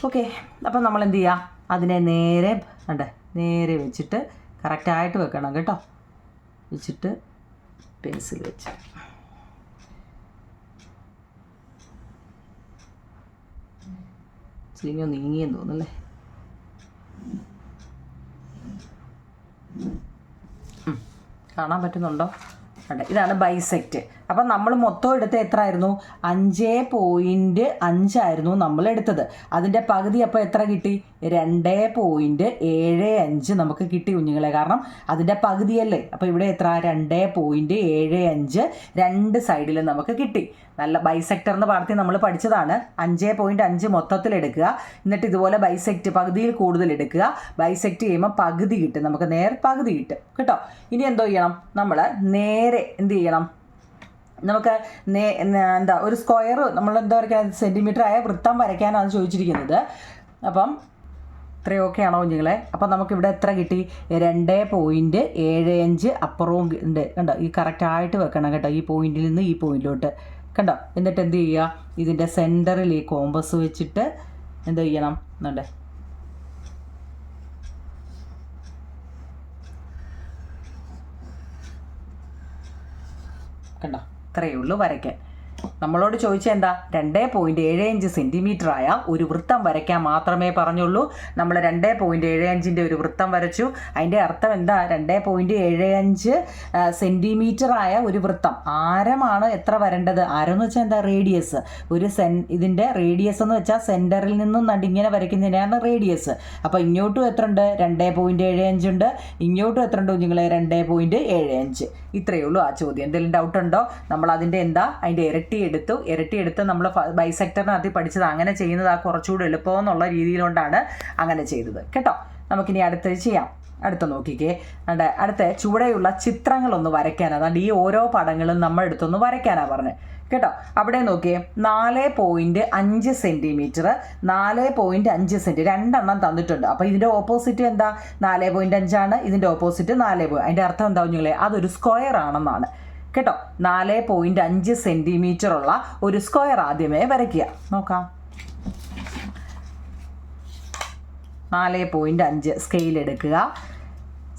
ഓക്കെ. അപ്പം നമ്മൾ എന്ത് ചെയ്യുക? അതിനെ നേരെ വെച്ചിട്ട് കറക്റ്റായിട്ട് വെക്കണം കേട്ടോ. വെച്ചിട്ട് പെൻസിൽ വെച്ച് ചിരിഞ്ഞോ നീങ്ങിയെന്ന് തോന്നുന്നല്ലേ. കാണാൻ പറ്റുന്നുണ്ടോ? ഇതാണ് ബൈസെക്റ്റ്. അപ്പം നമ്മൾ മൊത്തം എടുത്ത് എത്ര ആയിരുന്നു? 5.5 ആയിരുന്നു നമ്മൾ എടുത്തത്. അതിൻ്റെ പകുതി അപ്പോൾ എത്ര കിട്ടി? 2.75 നമുക്ക് കിട്ടി കുഞ്ഞുങ്ങളെ. കാരണം അതിൻ്റെ പകുതിയല്ലേ. അപ്പോൾ ഇവിടെ എത്ര? 2.75 രണ്ട് സൈഡിലും നമുക്ക് കിട്ടി. നല്ല ബൈസെക്ടർ എന്ന പാഠത്തിൽ നമ്മൾ പഠിച്ചതാണ്. 5.5 മൊത്തത്തിൽ എടുക്കുക. എന്നിട്ട് ഇതുപോലെ ബൈസെക്റ്റ് പകുതിയിൽ കൂടുതൽ എടുക്കുക. ബൈസെക്റ്റ് ചെയ്യുമ്പോൾ പകുതി കിട്ടും, നമുക്ക് പകുതി കിട്ടും കേട്ടോ. ഇനി എന്തോ ചെയ്യണം? നമ്മൾ നേരെ എന്ത് ചെയ്യണം? നമുക്ക് ഒരു സ്ക്വയർ നമ്മൾ എന്താ വരയ്ക്കാൻ, സെൻറ്റിമീറ്റർ ആയ വൃത്തം വരയ്ക്കാനാണ് ചോദിച്ചിരിക്കുന്നത്. അപ്പം ഇത്രയും ഓക്കെ ആണോ കുഞ്ഞുങ്ങളെ? അപ്പം നമുക്കിവിടെ എത്ര കിട്ടി? 2.75 അപ്പുറവും ഉണ്ട് കണ്ടോ. ഈ കറക്റ്റായിട്ട് വെക്കണം കേട്ടോ, ഈ പോയിന്റിൽ നിന്ന് ഈ പോയിന്റിലോട്ട് കണ്ടോ. എന്നിട്ട് എന്ത് ചെയ്യുക? ഇതിൻ്റെ സെൻറ്ററിൽ ഈ കോമ്പസ് വെച്ചിട്ട് എന്ത് ചെയ്യണം? കണ്ടോ, ഇത്രയേ ഉള്ളൂ വരയ്ക്കാൻ. നമ്മളോട് ചോദിച്ചാൽ എന്താ? 2.75 സെൻറ്റിമീറ്റർ ആയ ഒരു വൃത്തം വരയ്ക്കാൻ മാത്രമേ പറഞ്ഞുള്ളൂ. നമ്മൾ 2.75 ഒരു വൃത്തം വരച്ചു. അതിൻ്റെ അർത്ഥം എന്താ? 2.75 സെൻറ്റിമീറ്റർ ആയ ഒരു വൃത്തം. ആരമാണ് എത്ര വരേണ്ടത്? ആരം എന്ന് വെച്ചാൽ എന്താ? റേഡിയസ്. ഇതിൻ്റെ റേഡിയസ് എന്ന് വെച്ചാൽ സെൻറ്ററിൽ നിന്നും ഇങ്ങനെ വരയ്ക്കുന്നതിനാണ് റേഡിയസ്. അപ്പോൾ ഇങ്ങോട്ടും എത്ര ഉണ്ട്? 2.75 ഉണ്ട്. ഇങ്ങോട്ടും എത്ര ഉണ്ട് കുഞ്ഞുങ്ങളെ? 2.75. ഇത്രയേ ഉള്ളൂ ആ ചോദ്യം. എന്തെങ്കിലും ഡൗട്ട് ഉണ്ടോ? നമ്മൾ അതിൻ്റെ അതിൻ്റെ ഇരട്ടി എടുത്ത് നമ്മൾ ബൈസെക്ടറിനകത്ത് പഠിച്ചത് അങ്ങനെ ചെയ്യുന്നത് കുറച്ചുകൂടി എളുപ്പമെന്നുള്ള രീതിയിലുകൊണ്ടാണ് അങ്ങനെ ചെയ്തത് കേട്ടോ. നമുക്കിനി അടുത്തത് ചെയ്യാം. അടുത്ത നോക്കിക്കേ. അടുത്ത ചുവടെയുള്ള ചിത്രങ്ങളൊന്ന് വരയ്ക്കാനാണ്. അതുകൊണ്ട് ഈ ഓരോ പടങ്ങളും നമ്മൾ എടുത്തൊന്ന് വരയ്ക്കാനാണ് പറഞ്ഞത് കേട്ടോ. അവിടെ നോക്കിയേ, 4.5 സെൻറ്റിമീറ്റർ, 4.5 സെൻറ്റി രണ്ടെണ്ണം തന്നിട്ടുണ്ട്. അപ്പോൾ ഇതിൻ്റെ ഓപ്പോസിറ്റ് എന്താ? 4.5 ആണ്. ഇതിൻ്റെ ഓപ്പോസിറ്റ് 4. അതിൻ്റെ അർത്ഥം എന്താ കുഞ്ഞുങ്ങളെ? അതൊരു സ്ക്വയർ ആണെന്നാണ് കേട്ടോ. 4.5 സെൻറ്റിമീറ്റർ ഉള്ള ഒരു സ്ക്വയർ ആദ്യമേ വരയ്ക്കുക. നോക്കാം. 4.5 സ്കെയിൽ എടുക്കുക.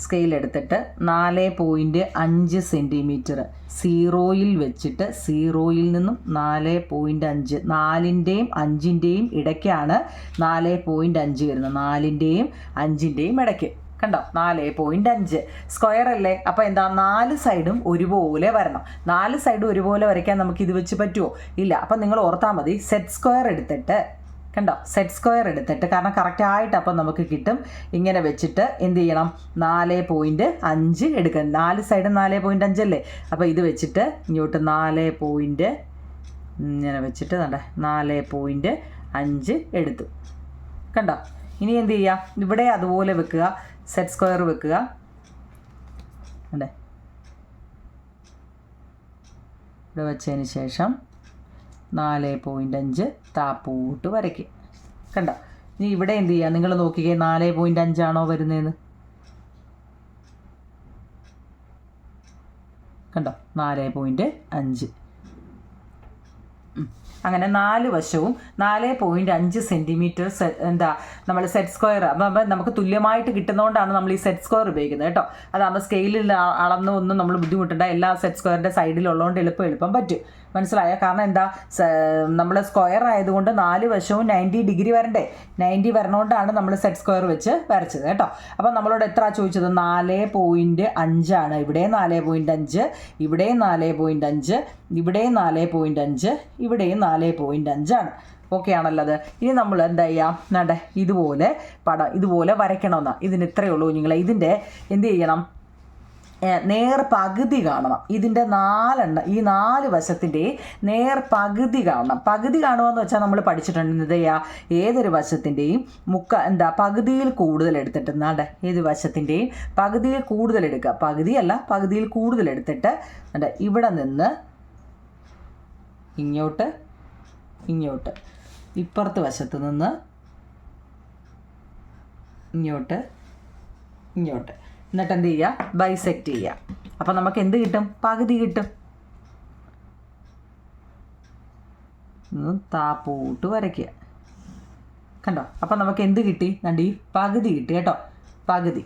സ്കെയിൽ എടുത്തിട്ട് 4.5 സെൻറ്റിമീറ്റർ 0യിൽ വെച്ചിട്ട് 0യിൽ നിന്നും 4.5, 4ൻ്റെയും 5ൻ്റെയും ഇടയ്ക്കാണ് 4.5 വരുന്നത്. 4ൻ്റെയും 5ൻ്റെയും ഇടയ്ക്ക് കണ്ടോ. 4.5 സ്ക്വയർ അല്ലേ. അപ്പോൾ എന്താ? 4 സൈഡും ഒരുപോലെ വരണം. 4 സൈഡും ഒരുപോലെ വരയ്ക്കാൻ നമുക്ക് ഇത് വെച്ച് പറ്റുമോ? ഇല്ല. അപ്പം നിങ്ങൾ ഓർത്താൽ മതി, സെറ്റ് സ്ക്വയർ എടുത്തിട്ട് കണ്ടോ, സെറ്റ് സ്ക്വയർ എടുത്തിട്ട്, കാരണം കറക്റ്റായിട്ട് അപ്പം നമുക്ക് കിട്ടും. ഇങ്ങനെ വെച്ചിട്ട് എന്ത് ചെയ്യണം? 4.5 എടുക്കണം. 4 സൈഡും 4.5 അല്ലേ. അപ്പോൾ ഇത് വെച്ചിട്ട് ഇങ്ങോട്ട് 4 ഇങ്ങനെ വെച്ചിട്ട് 4.5 എടുത്തു കണ്ടോ. ഇനി എന്ത് ചെയ്യുക? ഇവിടെ അതുപോലെ വെക്കുക, സെറ്റ് സ്ക്വയർ വെക്കുക. അല്ലേ, ഇവിടെ വെച്ചതിന് ശേഷം 4.5 താപ്പൂട്ട് വരയ്ക്കുക കണ്ടോ. ഇനി ഇവിടെ എന്ത് ചെയ്യുക? നിങ്ങൾ നോക്കിക്കേ, 4.5 ആണോ വരുന്നതെന്ന്? കണ്ടോ 4.5. അങ്ങനെ 4 വശവും 4.5 സെൻറ്റിമീറ്റർ എന്താ നമ്മൾ സെറ്റ് സ്ക്വയർ. അപ്പം നമുക്ക് തുല്യമായിട്ട് കിട്ടുന്നതുകൊണ്ടാണ് നമ്മൾ ഈ സെറ്റ് സ്ക്വയർ ഉപയോഗിക്കുന്നത് കേട്ടോ. അതാകുമ്പോൾ സ്കെയിലിൽ അളന്ന് ഒന്നും നമ്മൾ ബുദ്ധിമുട്ടണ്ട. എല്ലാ സെറ്റ് സ്ക്വയറിൻ്റെ സൈഡിലുള്ളതുകൊണ്ട് എളുപ്പം പറ്റും. മനസ്സിലായോ? കാരണം എന്താ, നമ്മൾ സ്ക്വയർ ആയതുകൊണ്ട് 4 വശവും 90 ഡിഗ്രി വരണ്ടേ. 90 വരണോണ്ടാണ് നമ്മൾ സെറ്റ് സ്ക്വയർ വെച്ച് വരച്ചത് കേട്ടോ. അപ്പം നമ്മളോട് എത്ര ചോദിച്ചത്? 4.5 ഇവിടെ 4.5, ഇവിടെ 4.5, ഇവിടെ 4.5, ഇവിടെയും 4.5. ഓക്കെ ആണല്ലോ. ഇനി നമ്മൾ എന്താ ചെയ്യാം? നട ഇതുപോലെ ഇതുപോലെ വരയ്ക്കണമെന്നാണ്. ഇതിന് ഇത്രയേ ഉള്ളൂ നിങ്ങളെ. ഇതിൻ്റെ എന്ത് ചെയ്യണം? നേർ പകുതി കാണണം. ഇതിൻ്റെ 4 ഈ 4 വശത്തിൻ്റെ നേർ പകുതി കാണണം. പകുതി കാണുകയെന്ന് വെച്ചാൽ നമ്മൾ പഠിച്ചിട്ടുണ്ട് എന്ത് ചെയ്യുക? ഏതൊരു വശത്തിൻ്റെയും പകുതിയിൽ കൂടുതൽ എടുത്തിട്ട് ഏത് വശത്തിൻ്റെയും പകുതിയിൽ കൂടുതൽ എടുക്കുക. പകുതിയല്ല, പകുതിയിൽ കൂടുതൽ എടുത്തിട്ട് ഇവിടെ നിന്ന് ഇങ്ങോട്ട് ഇപ്പുറത്ത് വശത്ത് നിന്ന് ഇങ്ങോട്ട് എന്നിട്ട് എന്ത് ചെയ്യുക? ബൈസെക്റ്റ് ചെയ്യുക. അപ്പം നമുക്ക് എന്ത് കിട്ടും? പകുതി കിട്ടും. താപ്പോട്ട് വരയ്ക്കുക. കണ്ടോ? അപ്പം നമുക്ക് എന്ത് കിട്ടി? ഈ പകുതി കിട്ടി കേട്ടോ. പകുതി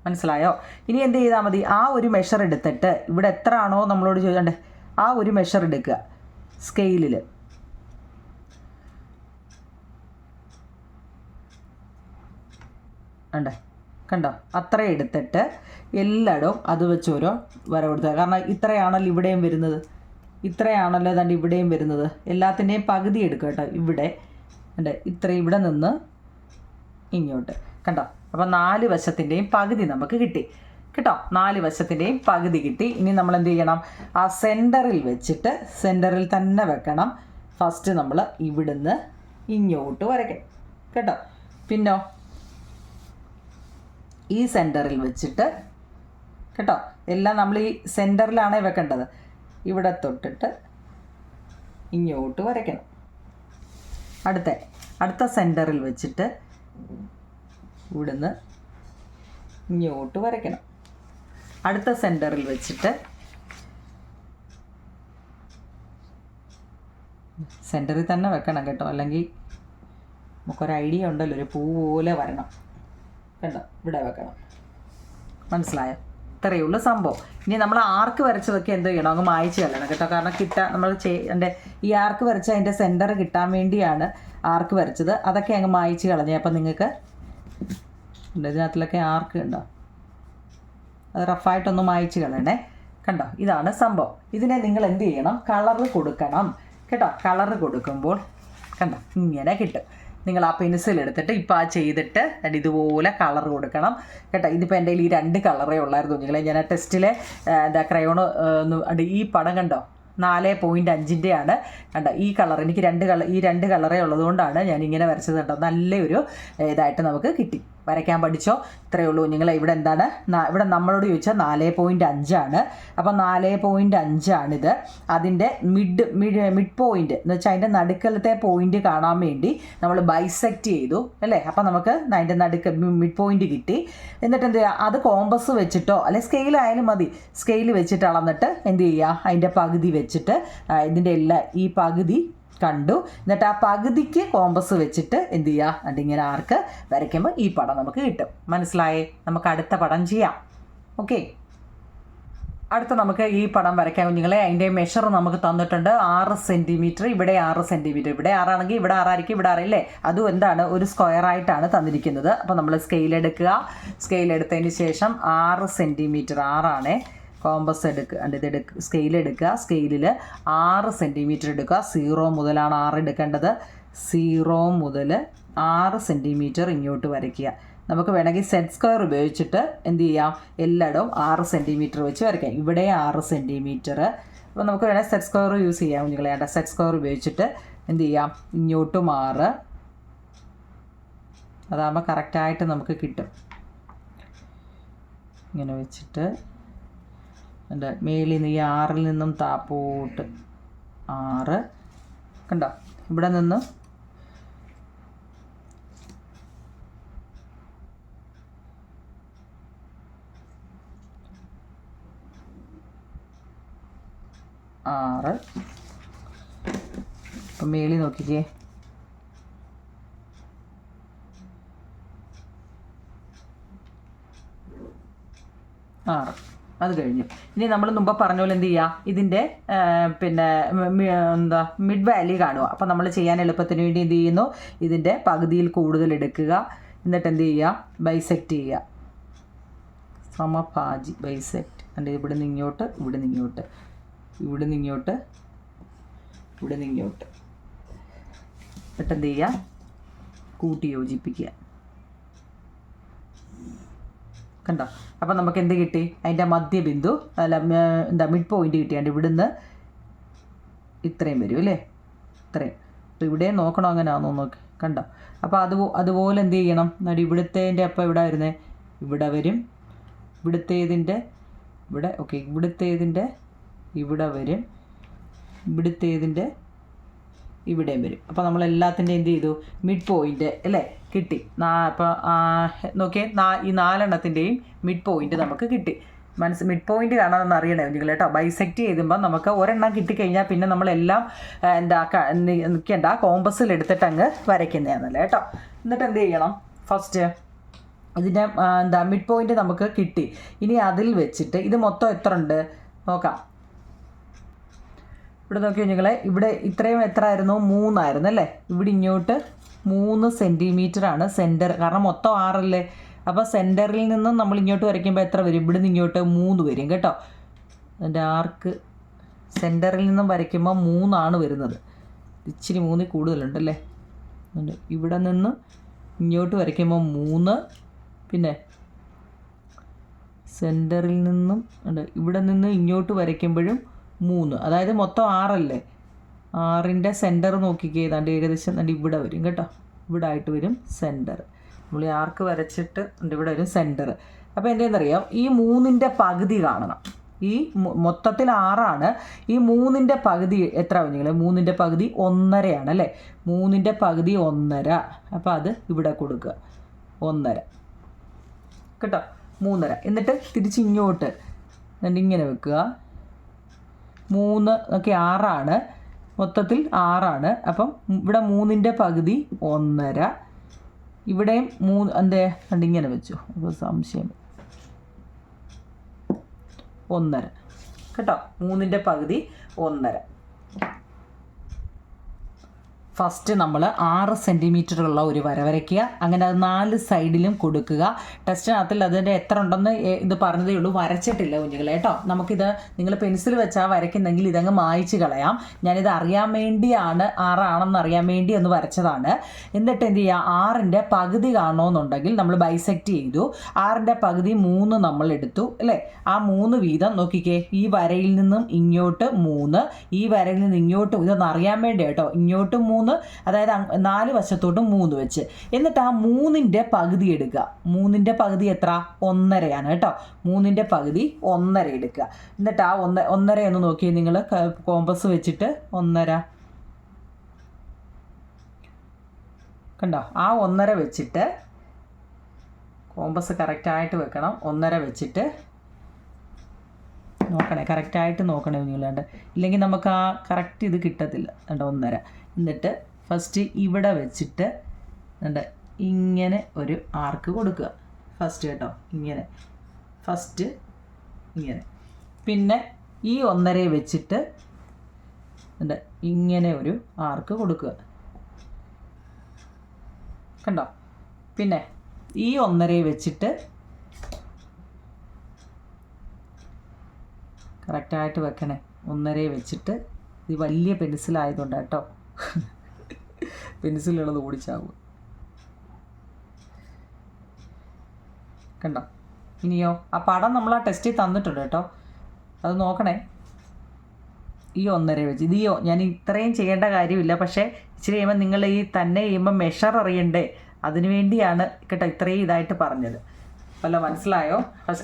മനസ്സിലായോ? ഇനി എന്ത് ചെയ്താൽ മതി? ആ ഒരു മെഷർ എടുത്തിട്ട് ഇവിടെ എത്ര ആണോ നമ്മളോട് ചോദിച്ചേ ആ ഒരു മെഷർ എടുക്കുക സ്കെയിലിൽ. കണ്ടോ? അത്ര എടുത്തിട്ട് എല്ലായിടവും അത് വെച്ച് ഓരോ വര കൊടുക്കുക. കാരണം ഇത്രയാണല്ലോ ഇവിടെയും വരുന്നത്, ഇത്രയാണല്ലോ ഇവിടെയും വരുന്നത്. എല്ലാത്തിൻ്റെയും പകുതി എടുക്കുക കേട്ടോ. ഇവിടെ ഇത്ര ഇവിടെ നിന്ന് ഇങ്ങോട്ട്. കണ്ടോ? അപ്പം 4 വശത്തിൻ്റെയും പകുതി നമുക്ക് കിട്ടി കേട്ടോ. 4 വശത്തിൻ്റെയും പകുതി കിട്ടി. ഇനി നമ്മൾ എന്ത് ചെയ്യണം? ആ സെൻറ്ററിൽ വെച്ചിട്ട് സെൻറ്ററിൽ തന്നെ വെക്കണം. ഫസ്റ്റ് നമ്മൾ ഇവിടുന്ന് ഇങ്ങോട്ട് വരയ്ക്കണം കേട്ടോ. പിന്നോ ഈ സെൻറ്ററിൽ വെച്ചിട്ട് കേട്ടോ. എല്ലാം നമ്മൾ ഈ സെൻറ്ററിലാണ് വെക്കേണ്ടത്. ഇവിടെ തൊട്ടിട്ട് ഇങ്ങോട്ട് വരയ്ക്കണം. അടുത്ത സെൻറ്ററിൽ വെച്ചിട്ട് ഇവിടുന്ന് ഇങ്ങോട്ട് വരയ്ക്കണം. അടുത്ത സെൻറ്ററിൽ വെച്ചിട്ട് സെൻറ്ററിൽ തന്നെ വെക്കണം കേട്ടോ. അല്ലെങ്കിൽ നമുക്കൊരു ഐഡിയ ഉണ്ടല്ലോ, ഒരു പൂ പോലെ വരണം. കണ്ടോ? ഇവിടെ വെക്കണം. മനസ്സിലായോ? ഇത്രയേ ഉള്ളൂ സംഭവം. ഇനി നമ്മൾ ആർക്ക് വരച്ചതൊക്കെ എന്തോ ചെയ്യണം? അങ്ങ് മായ്ച്ച് കളയണം കേട്ടോ. കാരണം നമ്മൾ ഈ ആർക്ക് വരച്ച അതിൻ്റെ സെൻറ്റർ കിട്ടാൻ വേണ്ടിയാണ് ആർക്ക് വരച്ചത്. അതൊക്കെ അങ്ങ് മായ്ച്ച് കളഞ്ഞേ. അപ്പം നിങ്ങൾക്ക് ഇതിനകത്തിലൊക്കെ ആർക്ക് ഉണ്ടോ? അത് റഫായിട്ടൊന്ന് മായ്ച്ച് കളയണേ. കണ്ടോ? ഇതാണ് സംഭവം. ഇതിനെ നിങ്ങൾ എന്ത് ചെയ്യണം? കളറ് കൊടുക്കണം കേട്ടോ. കളറ് കൊടുക്കുമ്പോൾ കണ്ടോ ഇങ്ങനെ കിട്ടും. നിങ്ങൾ ആ പെൻസിൽ എടുത്തിട്ട് ഇപ്പോൾ ആ ചെയ്തിട്ട് ഇതുപോലെ കളർ കൊടുക്കണം കേട്ടോ. ഇതിപ്പോൾ എൻ്റെ കയ്യിൽ ഈ 2 കളറേ ഉള്ളായിരുന്നു നിങ്ങളെ. ഞാൻ ആ ടെസ്റ്റിലെ ക്രയോണ് ഈ പടം കണ്ടോ 4.5-ൻ്റെയാണ് കണ്ടോ. ഈ കളർ എനിക്ക് ഈ 2 കളറേ ഉള്ളതുകൊണ്ടാണ് ഞാൻ ഇങ്ങനെ വരച്ചത് കേട്ടോ. നല്ലൊരു ഇതായിട്ട് നമുക്ക് കിട്ടി. വരയ്ക്കാൻ പഠിച്ചോ? ഇത്രയേ ഉള്ളൂ നിങ്ങൾ. ഇവിടെ എന്താണ്? ഇവിടെ നമ്മളോട് ചോദിച്ചാൽ 4.5. അപ്പം 4.5 അതിൻ്റെ മിഡ് പോയിൻ്റ് എന്ന് വെച്ചാൽ അതിൻ്റെ നടുക്കലത്തെ പോയിൻ്റ് കാണാൻ വേണ്ടി നമ്മൾ ബൈസെക്റ്റ് ചെയ്തു അല്ലേ. അപ്പം നമുക്ക് അതിൻ്റെ മിഡ് പോയിൻ്റ് കിട്ടി. എന്നിട്ട് എന്ത് ചെയ്യുക? അത് കോമ്പസ് വെച്ചിട്ടോ അല്ലെ സ്കെയിലായാലും മതി. സ്കെയിൽ വെച്ചിട്ട് അളന്നിട്ട് എന്ത് ചെയ്യുക? അതിൻ്റെ പകുതി വെച്ചിട്ട് ഇതിൻ്റെ ഈ പകുതി കണ്ടു. എന്നിട്ട് ആ പകുതിക്ക് കോമ്പസ് വെച്ചിട്ട് എന്ത് ചെയ്യുക? ഇങ്ങനെ ആർക്ക് വരയ്ക്കുമ്പോൾ ഈ പടം നമുക്ക് കിട്ടും. മനസ്സിലായേ? നമുക്ക് അടുത്ത പടം ചെയ്യാം. ഓക്കെ, അടുത്ത നമുക്ക് ഈ പടം വരയ്ക്കാൻ കുഞ്ഞുങ്ങളെ. അതിൻ്റെ മെഷർ നമുക്ക് തന്നിട്ടുണ്ട് 6 സെൻറ്റിമീറ്റർ. ഇവിടെ 6 സെൻറ്റിമീറ്റർ. ഇവിടെ 6 ആണെങ്കിൽ ഇവിടെ 6 ആയിരിക്കും, ഇവിടെ 6 ഇല്ലേ? അതും എന്താണ്? ഒരു സ്ക്വയറായിട്ടാണ് തന്നിരിക്കുന്നത്. അപ്പോൾ നമ്മൾ സ്കെയിൽ എടുക്കുക. സ്കെയിൽ എടുത്തതിന് ശേഷം 6 സെൻറ്റിമീറ്റർ 6 കോമ്പസ് എടുക്കുക. സ്കെയിൽ എടുക്കുക. സ്കെയിലിൽ 6 സെൻറ്റിമീറ്റർ എടുക്കുക. 0 മുതലാണ് 6 എടുക്കേണ്ടത്. 0 മുതൽ 6 സെൻറ്റിമീറ്റർ ഇങ്ങോട്ട് വരയ്ക്കുക. നമുക്ക് വേണമെങ്കിൽ സെറ്റ് സ്ക്വയർ ഉപയോഗിച്ചിട്ട് എന്ത് ചെയ്യാം? എല്ലായിടവും 6 സെൻറ്റിമീറ്റർ വെച്ച് വരയ്ക്കാം. ഇവിടെ 6 സെൻറ്റിമീറ്റർ. അപ്പോൾ നമുക്ക് വേണമെങ്കിൽ സെറ്റ് സ്ക്വയർ യൂസ് ചെയ്യാം കുഞ്ഞുങ്ങളെ. സെറ്റ് സ്ക്വയർ ഉപയോഗിച്ചിട്ട് എന്ത് ചെയ്യാം? ഇങ്ങോട്ടും 6. അതാകുമ്പോൾ കറക്റ്റായിട്ട് നമുക്ക് കിട്ടും. ഇങ്ങനെ വെച്ചിട്ട് മേളിൽ നിന്ന് ഈ 6-ൽ നിന്നും താപ്പോട്ട് 6 കണ്ടോ. ഇവിടെ നിന്ന് 6. അപ്പം മേളിൽ നോക്കിക്കേ, 6. അത് കഴിഞ്ഞു. ഇനി നമ്മൾ മുമ്പ് പറഞ്ഞ പോലെ എന്ത് ചെയ്യുക, ഇതിൻ്റെ പിന്നെ എന്താ മിഡ് വാല്യൂ കാണുക. അപ്പോൾ നമ്മൾ ചെയ്യാൻ എളുപ്പത്തിന് വേണ്ടി എന്ത് ചെയ്യുന്നു, ഇതിൻ്റെ പകുതിയിൽ കൂടുതൽ എടുക്കുക. എന്നിട്ട് എന്ത് ചെയ്യുക, ബൈസെക്റ്റ് ചെയ്യുക. സമഭാജി ബൈസെക്റ്റ്. എൻ്റെ ഇവിടെ നിന്ന് ഇങ്ങോട്ട്, ഇവിടെ നിന്ന് ഇങ്ങോട്ട്, ഇവിടെ നിന്ന് ഇങ്ങോട്ട്, ഇവിടെ നിന്ന് ഇങ്ങോട്ട്. എന്നിട്ട് എന്ത് ചെയ്യുക, കൂട്ടി യോജിപ്പിക്കുക. കണ്ടോ? അപ്പം നമുക്ക് എന്ത് കിട്ടി, അതിൻ്റെ മധ്യബിന്ദു അല്ല എന്താ മിഡ് പോയിൻ്റ് കിട്ടിയാണ്ട് ഇവിടുന്ന് ഇത്രയും വരും അല്ലേ, ഇത്രയും. അപ്പോൾ ഇവിടെ നോക്കണോ അങ്ങനെയാണോ നോക്കി, കണ്ടോ? അപ്പോൾ അതുപോലെ എന്ത് ചെയ്യണം, എന്നിട്ട് ഇവിടുത്തേൻ്റെ അപ്പം ഇവിടെ വരുന്നത് ഇവിടെ വരും, ഇവിടുത്തേതിൻ്റെ ഇവിടെ, ഓക്കെ, ഇവിടുത്തേതിൻ്റെ ഇവിടെ വരും, ഇവിടുത്തേതിൻ്റെ ഇവിടെയും വരും. അപ്പോൾ നമ്മൾ എല്ലാത്തിൻ്റെയും എന്ത് ചെയ്തു, മിഡ് പോയിൻ്റ് അല്ലേ കിട്ടി. അപ്പോൾ നോക്കിയേ, ഈ 4 മിഡ് പോയിൻ്റ് നമുക്ക് കിട്ടി. മിഡ് പോയിൻ്റ് കാണാമെന്ന് അറിയണേ നിങ്ങൾ കേട്ടോ. ബൈസെക്റ്റ് ചെയ്യുമ്പോൾ നമുക്ക് ഒരെണ്ണം കിട്ടിക്കഴിഞ്ഞാൽ പിന്നെ നമ്മളെല്ലാം നിൽക്കേണ്ട, കോമ്പസിൽ എടുത്തിട്ട് അങ്ങ് വരയ്ക്കുന്നതാണല്ലേ കേട്ടോ. എന്നിട്ട് എന്ത് ചെയ്യണം, ഫസ്റ്റ് ഇതിൻ്റെ മിഡ് പോയിൻ്റ് നമുക്ക് കിട്ടി. ഇനി അതിൽ വെച്ചിട്ട് ഇത് മൊത്തം എത്ര ഉണ്ട് നോക്കാം. ഇവിടെ നോക്കിയോ നിങ്ങളെ, ഇവിടെ ഇത്രയും എത്ര ആയിരുന്നു, 3 ആയിരുന്നു അല്ലേ. ഇവിടെ ഇങ്ങോട്ട് 3 സെൻറ്റിമീറ്ററാണ് സെൻറ്റർ, കാരണം മൊത്തം 6 അല്ലേ. അപ്പോൾ സെൻറ്ററിൽ നിന്നും നമ്മൾ ഇങ്ങോട്ട് വരയ്ക്കുമ്പോൾ എത്ര വരും, ഇവിടെ നിന്ന് ഇങ്ങോട്ട് 3 വരും കേട്ടോ. അതിൻ്റെ ആർക്ക് സെൻറ്ററിൽ നിന്നും വരയ്ക്കുമ്പോൾ 3 വരുന്നത്. ഇച്ചിരി 3 കൂടുതലുണ്ടല്ലേ. ഇവിടെ നിന്ന് ഇങ്ങോട്ട് വരയ്ക്കുമ്പോൾ 3, പിന്നെ സെൻറ്ററിൽ നിന്നും ഇവിടെ നിന്ന് ഇങ്ങോട്ട് വരയ്ക്കുമ്പോഴും 3, അതായത് മൊത്തം 6 അല്ലേ. 6ൻ്റെ സെൻറ്റർ നോക്കിക്കേ, ഏതാണ്ട് ഏകദേശം ഇവിടെ വരും കേട്ടോ, ഇവിടെ ആയിട്ട് വരും സെൻറ്റർ. നമ്മൾ ഈ ആർക്ക് വരച്ചിട്ട് ഇവിടെ വരും സെൻറ്റർ. അപ്പോൾ എന്തെന്നറിയാം, ഈ 3ൻ്റെ പകുതി കാണണം. ഈ മൊത്തത്തിൽ 6 ഈ 3ൻ്റെ പകുതി എത്ര നിങ്ങൾ, 3ൻ്റെ പകുതി 1.5 അല്ലേ. 3ൻ്റെ പകുതി 1.5, അപ്പോൾ അത് ഇവിടെ കൊടുക്കുക 1.5 കേട്ടോ, 3.5. എന്നിട്ട് തിരിച്ച് ഇങ്ങോട്ട് ഇങ്ങനെ വെക്കുക. 3 ഒക്കെ 6, മൊത്തത്തിൽ 6. അപ്പം ഇവിടെ 3ൻ്റെ പകുതി 1.5, ഇവിടെയും 3 എന്തേ ഇങ്ങനെ വെച്ചു. അപ്പോൾ സംശയം 1.5 കേട്ടോ, 3ൻ്റെ പകുതി 1.5. ഫസ്റ്റ് നമ്മൾ 6 സെൻറ്റിമീറ്ററുള്ള ഒരു വര വരയ്ക്കുക. അങ്ങനെ അത് 4 സൈഡിലും കൊടുക്കുക. ടെസ്റ്റിനകത്തിൽ അതിൻ്റെ എത്ര ഉണ്ടെന്ന് ഇത് പറഞ്ഞതേ ഉള്ളൂ, വരച്ചിട്ടില്ല കുഞ്ഞുങ്ങളെ കേട്ടോ. നമുക്കിത് നിങ്ങൾ പെൻസിൽ വെച്ചാൽ വരയ്ക്കുന്നെങ്കിൽ ഇതങ്ങ് മായ്ച്ച് കളയാം. ഞാനിത് അറിയാൻ വേണ്ടിയാണ്, 6 ആണെന്ന് അറിയാൻ വേണ്ടി ഒന്ന് വരച്ചതാണ്. എന്നിട്ട് എന്ത് ചെയ്യുക, 6ൻ്റെ പകുതി കാണണമെന്നുണ്ടെങ്കിൽ നമ്മൾ ബൈസെക്റ്റ് ചെയ്തു. 6ൻ്റെ പകുതി 3 നമ്മൾ എടുത്തു അല്ലേ. ആ 3 വീതം നോക്കിക്കേ, ഈ വരയിൽ നിന്നും ഇങ്ങോട്ട് 3, ഈ വരയിൽ നിന്ന് ഇങ്ങോട്ടും, ഇതൊന്ന് അറിയാൻ വേണ്ടി കേട്ടോ, ഇങ്ങോട്ടും 3, അതായത് 4 വശത്തോട്ടും 3 വെച്ച്. എന്നിട്ട് ആ 3ൻ്റെ പകുതി എടുക്കുക. 3ൻ്റെ പകുതി എത്ര, 1.5 കേട്ടോ. 3ൻ്റെ പകുതി 1.5 എടുക്കുക. എന്നിട്ട് ആ 1.5 ഒന്ന് നോക്കിയാൽ നിങ്ങൾ കോമ്പസ് വെച്ചിട്ട് 1.5 കണ്ടോ. ആ 1.5 വെച്ചിട്ട് കോമ്പസ് കറക്റ്റായിട്ട് വെക്കണം. 1.5 വെച്ചിട്ട് നോക്കണേ, കറക്റ്റായിട്ട് നോക്കണേ നിങ്ങളാണ്ട്, ഇല്ലെങ്കിൽ നമുക്ക് ആ കറക്റ്റ് ഇത് കിട്ടത്തില്ല. കണ്ടോ 1.5. എന്നിട്ട് ഫസ്റ്റ് ഇവിടെ വെച്ചിട്ട് ഇങ്ങനെ ഒരു ആർക്ക് കൊടുക്കുക ഫസ്റ്റ് കേട്ടോ, ഇങ്ങനെ ഫസ്റ്റ് ഇങ്ങനെ. പിന്നെ ഈ 1.5 വെച്ചിട്ട് ഇങ്ങനെ ഒരു ആർക്ക് കൊടുക്കുക കണ്ടോ. പിന്നെ ഈ 1.5 വെച്ചിട്ട് കറക്റ്റായിട്ട് വെക്കണേ. 1.5 വെച്ചിട്ട്, ഇത് വലിയ പെൻസിലായതുകൊണ്ട് കേട്ടോ, പെൻസിലുള്ളത് ഓടിച്ചാകും കണ്ടോ. ഇനിയോ ആ പടം നമ്മൾ ആ ടെസ്റ്റിൽ തന്നിട്ടുണ്ട് കേട്ടോ, അത് നോക്കണേ. ഈ 1.5 വെച്ച് ഇത് ഞാൻ ഇത്രയും ചെയ്യേണ്ട കാര്യമില്ല, പക്ഷേ ഇച്ചിരി കഴിയുമ്പോൾ നിങ്ങൾ ഈ തന്നെ ചെയ്യുമ്പോൾ മെഷർ അറിയണ്ടേ, അതിനു വേണ്ടിയാണ് കേട്ടോ ഇത്രയും ഇതായിട്ട് പറഞ്ഞത്. വല്ല മനസ്സിലായോ?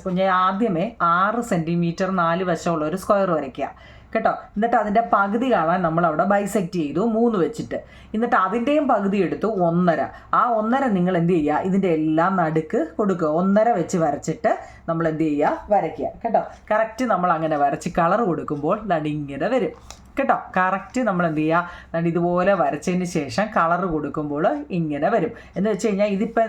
കുഞ്ഞെ ആദ്യമേ 6 സെൻറ്റിമീറ്റർ 4 വശമുള്ള ഒരു സ്ക്വയർ വരയ്ക്കുക കേട്ടോ. എന്നിട്ട് അതിൻ്റെ പകുതി കാണാൻ നമ്മളവിടെ ബൈസെക്റ്റ് ചെയ്തു 3 വെച്ചിട്ട്. എന്നിട്ട് അതിൻ്റെയും പകുതി എടുത്തു 1.5. ആ 1.5 നിങ്ങൾ എന്ത് ചെയ്യുക, ഇതിൻ്റെ എല്ലാം നടുക്ക് കൊടുക്കുക. 1.5 വെച്ച് വരച്ചിട്ട് നമ്മൾ എന്ത് ചെയ്യുക, വരയ്ക്കുക കേട്ടോ. കറക്റ്റ് നമ്മൾ അങ്ങനെ വരച്ച് കളർ കൊടുക്കുമ്പോൾ ഇങ്ങനെ വരും കേട്ടോ. കറക്റ്റ് നമ്മൾ എന്ത് ചെയ്യുക, ഇതുപോലെ വരച്ചതിന് ശേഷം കളർ കൊടുക്കുമ്പോൾ ഇങ്ങനെ വരും. എന്ന് വെച്ച് കഴിഞ്ഞാൽ ഇതിപ്പം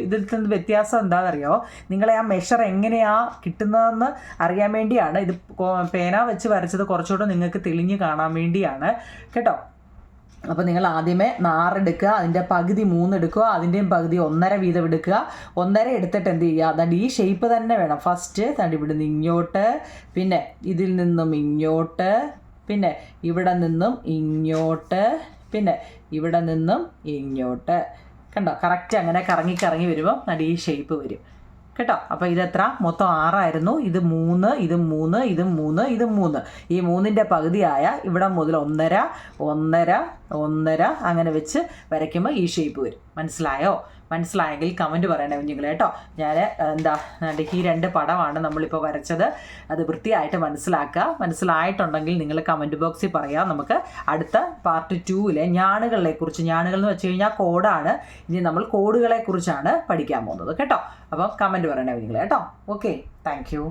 ഇതിൽ നിന്ന് വ്യത്യാസം എന്താണെന്നറിയോ, നിങ്ങളെ ആ മെഷർ എങ്ങനെയാണ് കിട്ടുന്നതെന്ന് അറിയാൻ വേണ്ടിയാണ്. ഇത് പേന വെച്ച് വരച്ചത് കുറച്ചുകൂടെ നിങ്ങൾക്ക് തെളിഞ്ഞ് കാണാൻ വേണ്ടിയാണ് കേട്ടോ. അപ്പോൾ നിങ്ങൾ ആദ്യമേ 6 എടുക്കുക, അതിൻ്റെ പകുതി 3 എടുക്കുക, അതിൻ്റെയും പകുതി 1.5 വീതം എടുക്കുക. 1.5 എടുത്തിട്ട് എന്ത് ചെയ്യുക, അതാണ്ട് ഈ ഷേപ്പ് തന്നെ വേണം. ഫസ്റ്റ് ഇവിടുന്ന് ഇങ്ങോട്ട്, പിന്നെ ഇതിൽ നിന്നും ഇങ്ങോട്ട്, പിന്നെ ഇവിടെ നിന്നും ഇങ്ങോട്ട്, പിന്നെ ഇവിടെ നിന്നും ഇങ്ങോട്ട്. കണ്ടോ, കറക്റ്റ് അങ്ങനെ കറങ്ങി കറങ്ങി വരുമ്പോൾ ഈ ഷേപ്പ് വരും കേട്ടോ. അപ്പോൾ ഇതെത്ര, മൊത്തം 6 ആയിരുന്നു. ഇത് 3, ഇതും 3, ഇതും 3, ഇതും 3. ഈ 3ൻ്റെ പകുതിയായ ഇവിടെ മുതൽ 1.5, 1.5, 1.5 അങ്ങനെ വെച്ച് വരയ്ക്കുമ്പോൾ ഈ ഷേപ്പ് വരും. മനസ്സിലായോ? മനസ്സിലായെങ്കിൽ കമൻറ്റ് പറയണേ കുഞ്ഞുങ്ങളെ കേട്ടോ. ഞാൻ ഈ 2 പടമാണ് നമ്മളിപ്പോൾ വരച്ചത്. അത് വൃത്തിയായിട്ട് മനസ്സിലായിട്ടുണ്ടെങ്കിൽ നിങ്ങൾ കമൻറ്റ് ബോക്സിൽ പറയാം. നമുക്ക് അടുത്ത പാർട്ട് 2-ലെ ഞാണുകളെക്കുറിച്ച്, ഞാണുകൾ എന്ന് വെച്ച് കഴിഞ്ഞാൽ കോഡാണ്. ഇനി നമ്മൾ കോഡുകളെക്കുറിച്ചാണ് പഠിക്കാൻ പോകുന്നത് കേട്ടോ. അപ്പം കമൻറ്റ് പറയണേ കുഞ്ഞുങ്ങളെ കേട്ടോ. Okay, thank you.